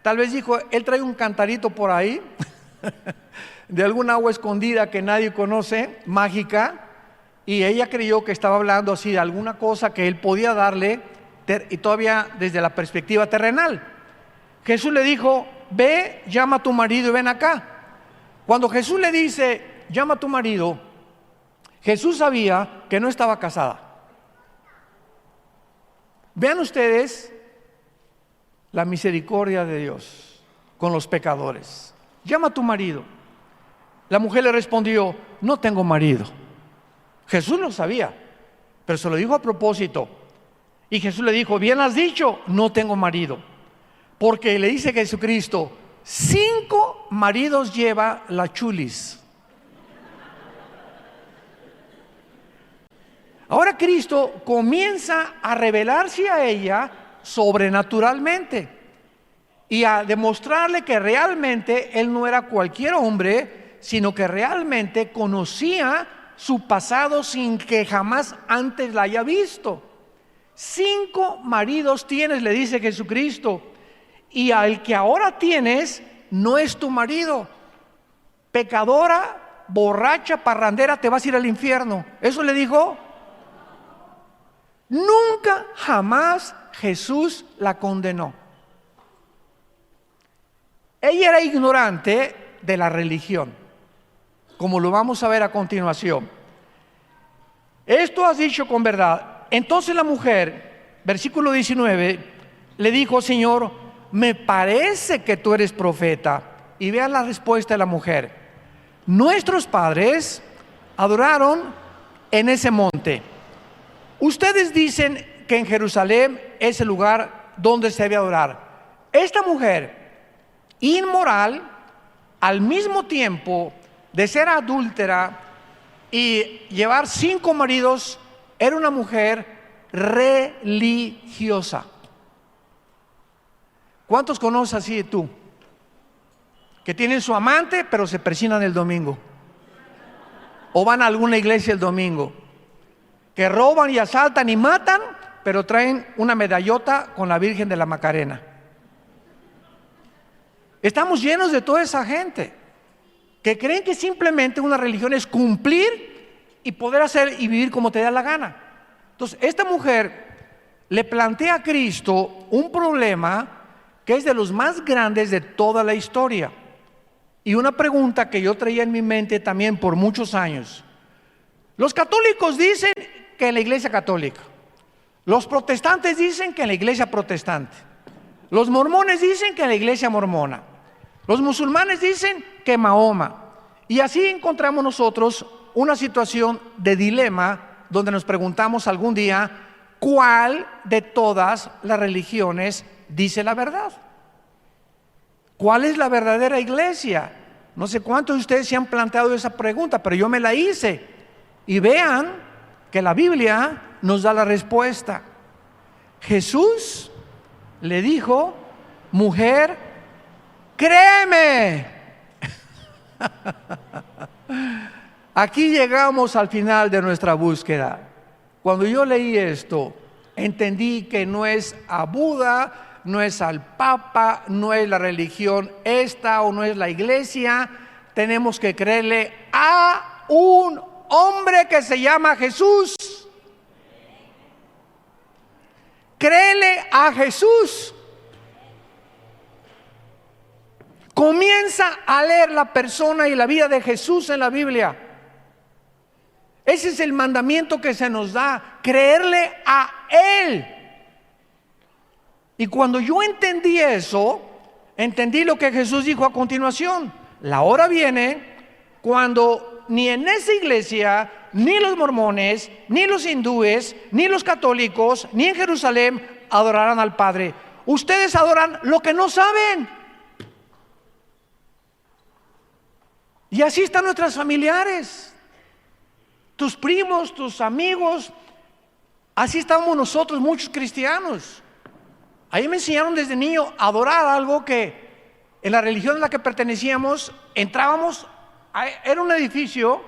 Tal vez dijo, él trae un cantarito por ahí de alguna agua escondida que nadie conoce, mágica, y ella creyó que estaba hablando así de alguna cosa que él podía darle, y todavía desde la perspectiva terrenal. Jesús le dijo, ve, llama a tu marido y ven acá. Cuando Jesús le dice, llama a tu marido, Jesús sabía que no estaba casada. Vean ustedes la misericordia de Dios con los pecadores. Llama a tu marido. La mujer le respondió, no tengo marido. Jesús lo sabía, pero se lo dijo a propósito. Y Jesús le dijo, bien has dicho, no tengo marido. Porque le dice Jesucristo, 5 maridos lleva la chulis. Ahora Cristo comienza a revelarse a ella sobrenaturalmente y a demostrarle que realmente él no era cualquier hombre, sino que realmente conocía su pasado sin que jamás antes la haya visto. 5 maridos tienes, le dice Jesucristo, y al que ahora tienes no es tu marido. Pecadora, borracha, parrandera, te vas a ir al infierno. ¿Eso le dijo? Nunca jamás Jesús la condenó. Ella era ignorante de la religión, como lo vamos a ver a continuación. Esto has dicho con verdad. Entonces la mujer, versículo 19, le dijo, Señor, me parece que tú eres profeta. Y vean la respuesta de la mujer. Nuestros padres adoraron en ese monte. Ustedes dicen que en Jerusalén es el lugar donde se debe adorar. Esta mujer inmoral, al mismo tiempo de ser adúltera y llevar 5 maridos, era una mujer religiosa. ¿Cuántos conoces así tú? Que tienen su amante, pero se persignan el domingo. O van a alguna iglesia el domingo. Que roban y asaltan y matan, pero traen una medallota con la Virgen de la Macarena. Estamos llenos de toda esa gente que creen que simplemente una religión es cumplir y poder hacer y vivir como te da la gana. Entonces, esta mujer le plantea a Cristo un problema que es de los más grandes de toda la historia. Y una pregunta que yo traía en mi mente también por muchos años. Los católicos dicen que en la iglesia católica. Los protestantes dicen que en la iglesia protestante. Los mormones dicen que en la iglesia mormona. Los musulmanes dicen que Mahoma. Y así encontramos nosotros una situación de dilema donde nos preguntamos algún día cuál de todas las religiones dice la verdad. ¿Cuál es la verdadera iglesia? No sé cuántos de ustedes se han planteado esa pregunta, pero yo me la hice. Y vean que la Biblia nos da la respuesta. Jesús le dijo, mujer, créeme. Aquí llegamos al final de nuestra búsqueda. Cuando yo leí esto, entendí que no es a Buda, no es al Papa, no es la religión esta o no es la iglesia. Tenemos que creerle a un hombre que se llama Jesús. Créele a Jesús. Comienza a leer la persona y la vida de Jesús en la Biblia. Ese es el mandamiento que se nos da, creerle a Él. Y cuando yo entendí eso, entendí lo que Jesús dijo a continuación. La hora viene cuando ni en esa iglesia, ni los mormones, ni los hindúes, ni los católicos, ni en Jerusalén adorarán al Padre. Ustedes adoran lo que no saben. Y así están nuestras familiares, tus primos, tus amigos. Así estamos nosotros, muchos cristianos. Ahí me enseñaron desde niño a adorar algo que en la religión a la que pertenecíamos, entrábamos, era un edificio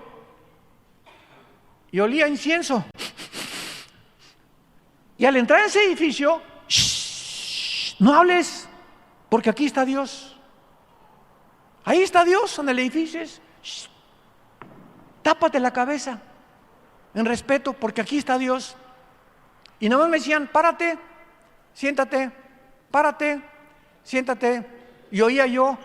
y olía a incienso. Y al entrar en ese edificio, no hables, porque aquí está Dios. Ahí está Dios en el edificio. Tápate la cabeza en respeto, porque aquí está Dios. Y nada más me decían: párate, siéntate, párate, siéntate. Y oía yo: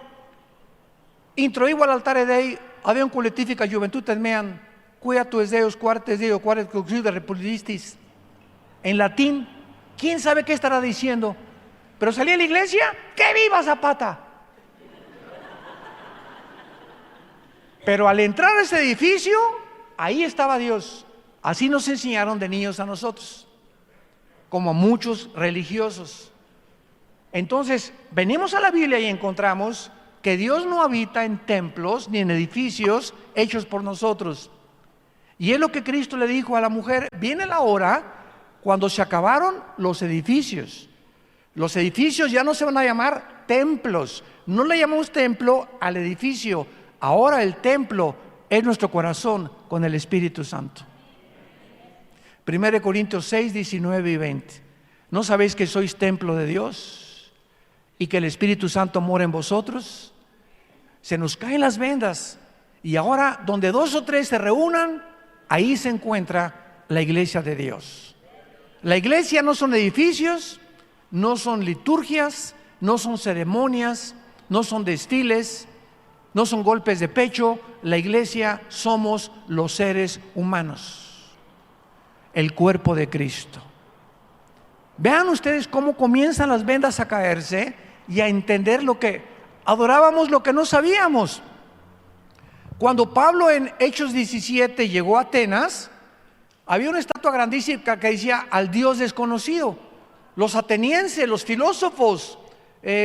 introigo al altar Dei, había un coletifica juventud mean, quia tues Deus, quartes Deo, quartes de republistis. En latín, quién sabe qué estará diciendo. Pero salí a la iglesia, ¡que viva Zapata! Pero al entrar a ese edificio, ahí estaba Dios. Así nos enseñaron de niños a nosotros, como a muchos religiosos. Entonces, venimos a la Biblia y encontramos que Dios no habita en templos ni en edificios hechos por nosotros. Y es lo que Cristo le dijo a la mujer: viene la hora cuando se acabaron los edificios. Los edificios ya no se van a llamar templos. No le llamamos templo al edificio. Ahora el templo es nuestro corazón con el Espíritu Santo. 1 Corintios 6, 19 y 20. ¿No sabéis que sois templo de Dios y que el Espíritu Santo mora en vosotros? Se nos caen las vendas. Y ahora, donde 2 o 3 se reúnan, ahí se encuentra la iglesia de Dios. La iglesia no son edificios, no son liturgias, no son ceremonias, no son desfiles, no son golpes de pecho. La iglesia somos los seres humanos, el cuerpo de Cristo. Vean ustedes cómo comienzan las vendas a caerse y a entender lo que adorábamos, lo que no sabíamos. Cuando Pablo en Hechos 17 llegó a Atenas, había una estatua grandísima que decía: al Dios desconocido. Los atenienses, los filósofos,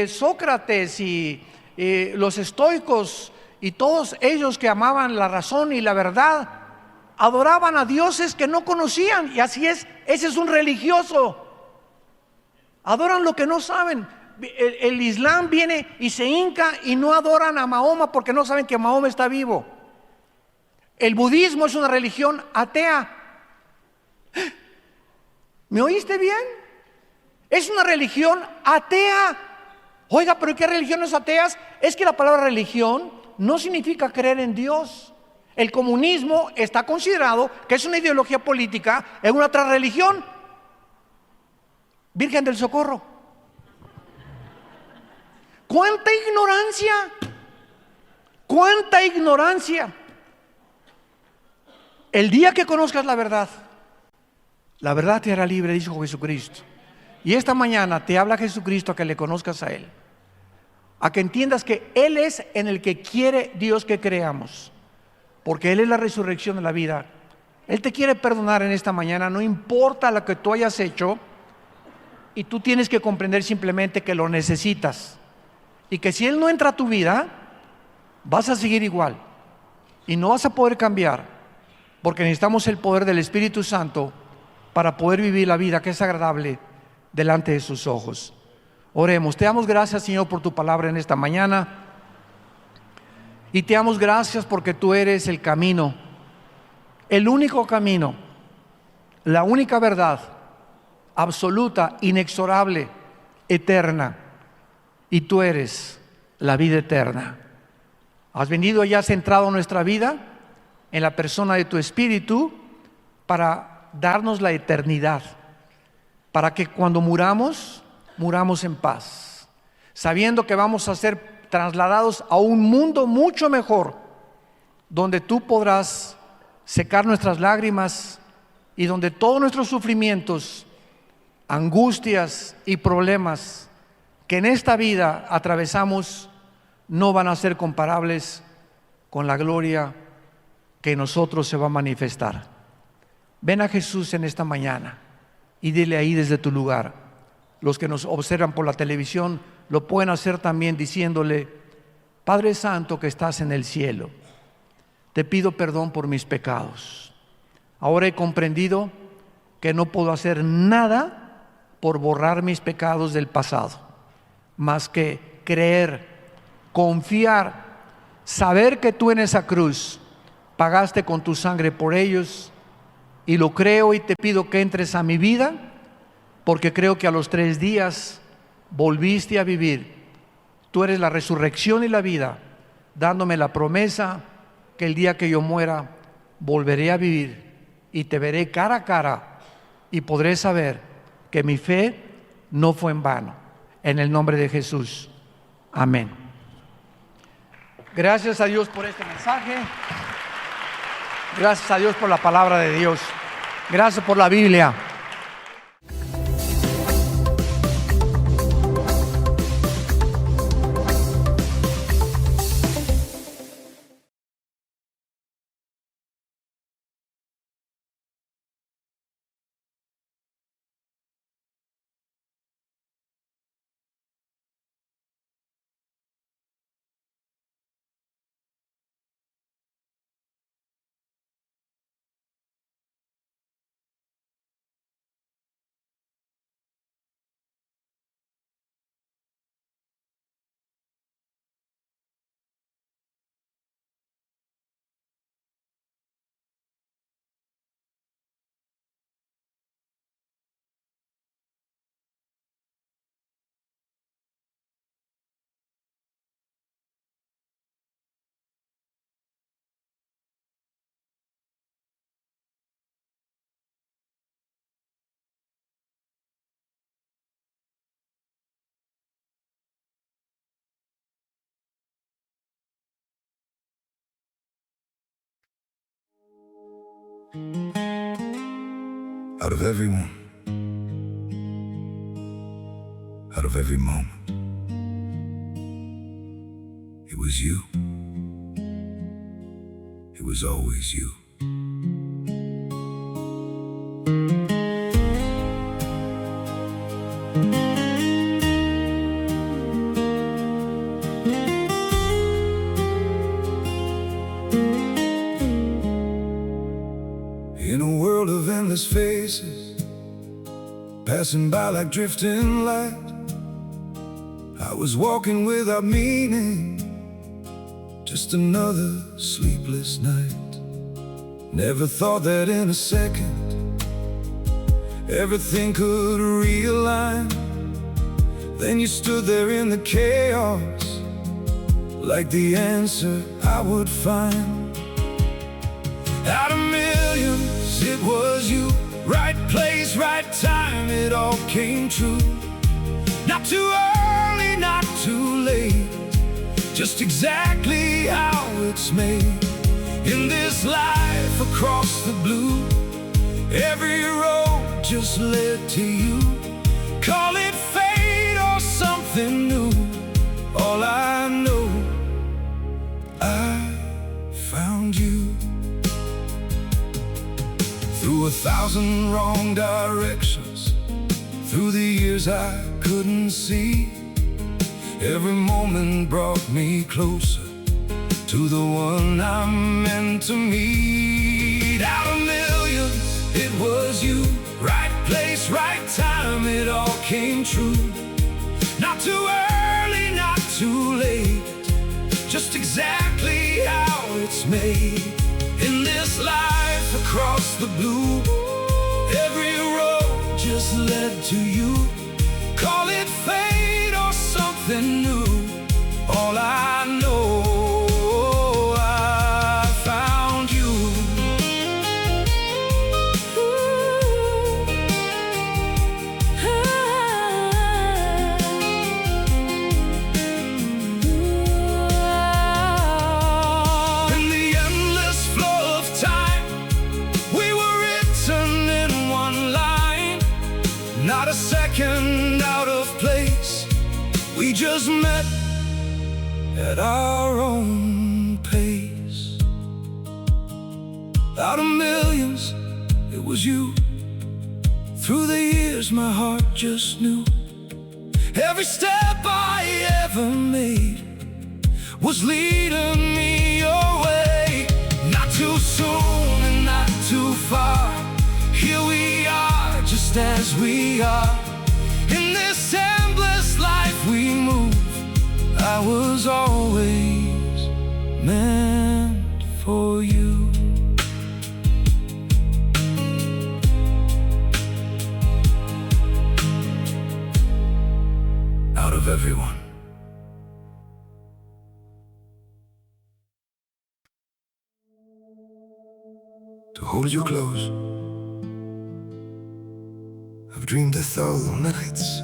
Sócrates y los estoicos y todos ellos que amaban la razón y la verdad, adoraban a dioses que no conocían. Y así es, ese es un religioso. Adoran lo que no saben. El Islam viene y se hinca y no adoran a Mahoma porque no saben que Mahoma está vivo. El budismo es una religión atea. ¿Me oíste bien? Es una religión atea. Oiga, pero ¿qué religiones ateas? Es que la palabra religión no significa creer en Dios. El comunismo está considerado que es una ideología política en una otra religión. Virgen del Socorro. ¡Cuánta ignorancia! ¡Cuánta ignorancia! El día que conozcas la verdad te hará libre, dijo Jesucristo. Y esta mañana te habla Jesucristo a que le conozcas a Él, a que entiendas que Él es en el que quiere Dios que creamos, porque Él es la resurrección de la vida. Él te quiere perdonar en esta mañana, no importa lo que tú hayas hecho, y tú tienes que comprender simplemente que lo necesitas, y que si Él no entra a tu vida, vas a seguir igual, y no vas a poder cambiar, porque necesitamos el poder del Espíritu Santo para poder vivir la vida que es agradable delante de sus ojos. Oremos. Te damos gracias, Señor, por tu palabra en esta mañana, y te damos gracias porque tú eres el camino, el único camino, la única verdad absoluta, inexorable, eterna y tú eres la vida eterna. Has venido y has centrado nuestra vida en la persona de tu Espíritu para darnos la eternidad, para que cuando muramos en paz, sabiendo que vamos a ser trasladados a un mundo mucho mejor, donde tú podrás secar nuestras lágrimas y donde todos nuestros sufrimientos, angustias y problemas que en esta vida atravesamos no van a ser comparables con la gloria que en nosotros se va a manifestar. Ven a Jesús en esta mañana y dile ahí desde tu lugar. Los que nos observan por la televisión lo pueden hacer también diciéndole: Padre Santo que estás en el cielo, te pido perdón por mis pecados. Ahora he comprendido que no puedo hacer nada por borrar mis pecados del pasado, más que creer, confiar, saber que tú en esa cruz pagaste con tu sangre por ellos, y lo creo y te pido que entres a mi vida, porque creo que a los 3 días volviste a vivir. Tú eres la resurrección y la vida, dándome la promesa que el día que yo muera volveré a vivir y te veré cara a cara y podré saber que mi fe no fue en vano. En el nombre de Jesús. Amén. Gracias a Dios por este mensaje. Gracias a Dios por la palabra de Dios. Gracias por la Biblia.
Out of everyone, out of every moment, it was you. It was always you. In a world of endless faces, passing by like drifting light, I was walking without meaning, just another sleepless night. Never thought that in a second everything could realign. Then you stood there in the chaos, like the answer I would find. Out of millions, it was you. Right place, right time, it all came true. Not too early, not too late, just exactly how it's made. In this life across the blue, every road just led to you. Call it fate or something new, all I know, I found you. Through 1,000 wrong directions, through the years I couldn't see, every moment brought me closer to the one I'm meant to meet. Out of millions, it was you. Right place, right time, it all came true. Not too early, not too late, just exactly how it's made. In this life across the blue, every road just led to you. Call it fate or something new. All I know, I found you. In the endless flow of time, we were written in one line, not a second out of place. We just met at our own pace. Out of millions, it was you. Through the years, my heart just knew. Every step I ever made was leading me your way. Not too soon and not too far. Here we are, just as we are. In this endless life we move, I was always meant for you. Out of everyone, to hold you close, I've dreamed 1,000 nights.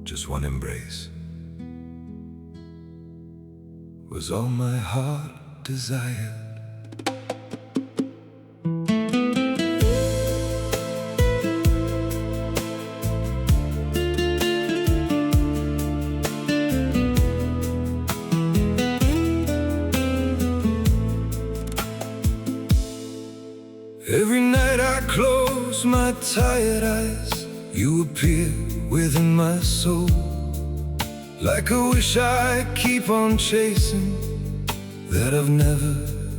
Just one embrace was all my heart desired. Every night I close my tired eyes, you appear within my soul, like a wish I keep on chasing, that I've never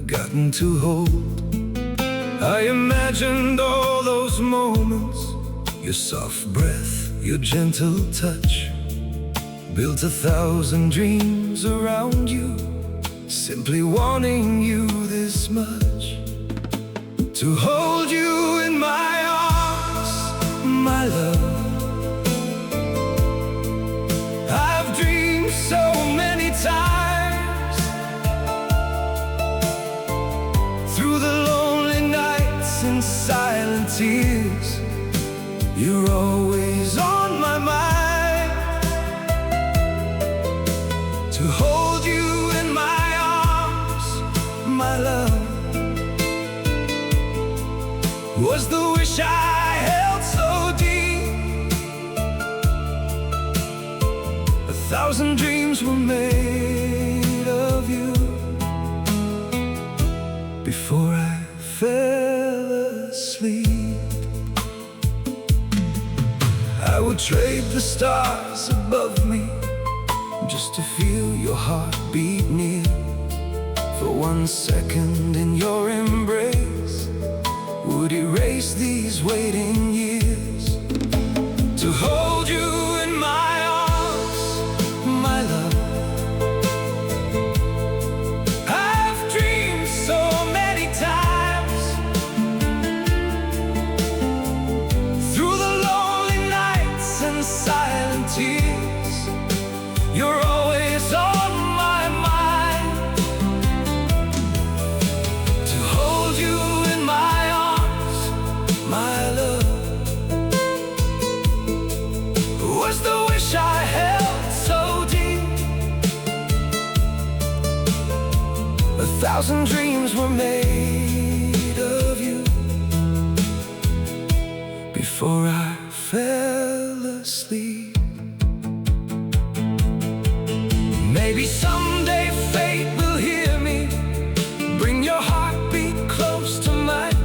gotten to hold. I imagined all those moments, your soft breath, your gentle touch, built 1,000 dreams around you, simply wanting you this much. To hold you in my arms, my love. I've dreamed so many times, through the lonely nights and silent tears, you're always on my mind. To hold you in my arms, my love, was the wish I held so deep. 1,000 dreams were made of you before I fell asleep. I would trade the stars above me just to feel your heartbeat near. For 1 second in your embrace would erase these waiting years. To hold you in my arms, my love. I've dreamed so many times, through the lonely nights and silent tears, you're always on my mind. To hold you in my arms, my love, was the wish I held so deep. 1,000 dreams were made of you before I fell asleep. Maybe someday fate will hear me, bring your heartbeat close to mine,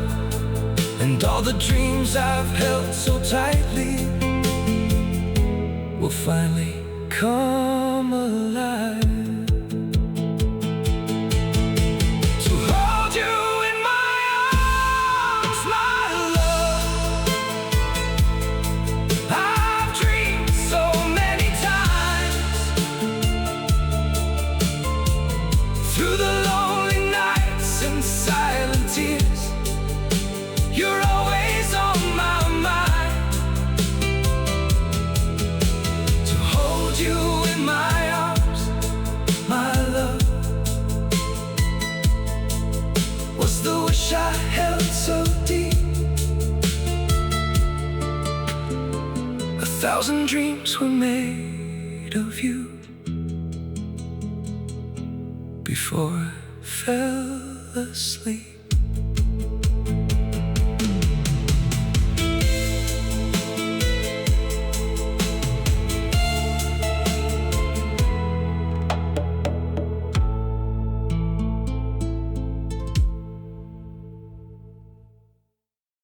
and all the dreams I've held so tightly will finally come alive. To hold you in my arms, my love. I've dreamed so many times, through the lonely nights and silent tears, you're always on my mind. touch I held so deep. 1,000 dreams were made of you before I fell asleep.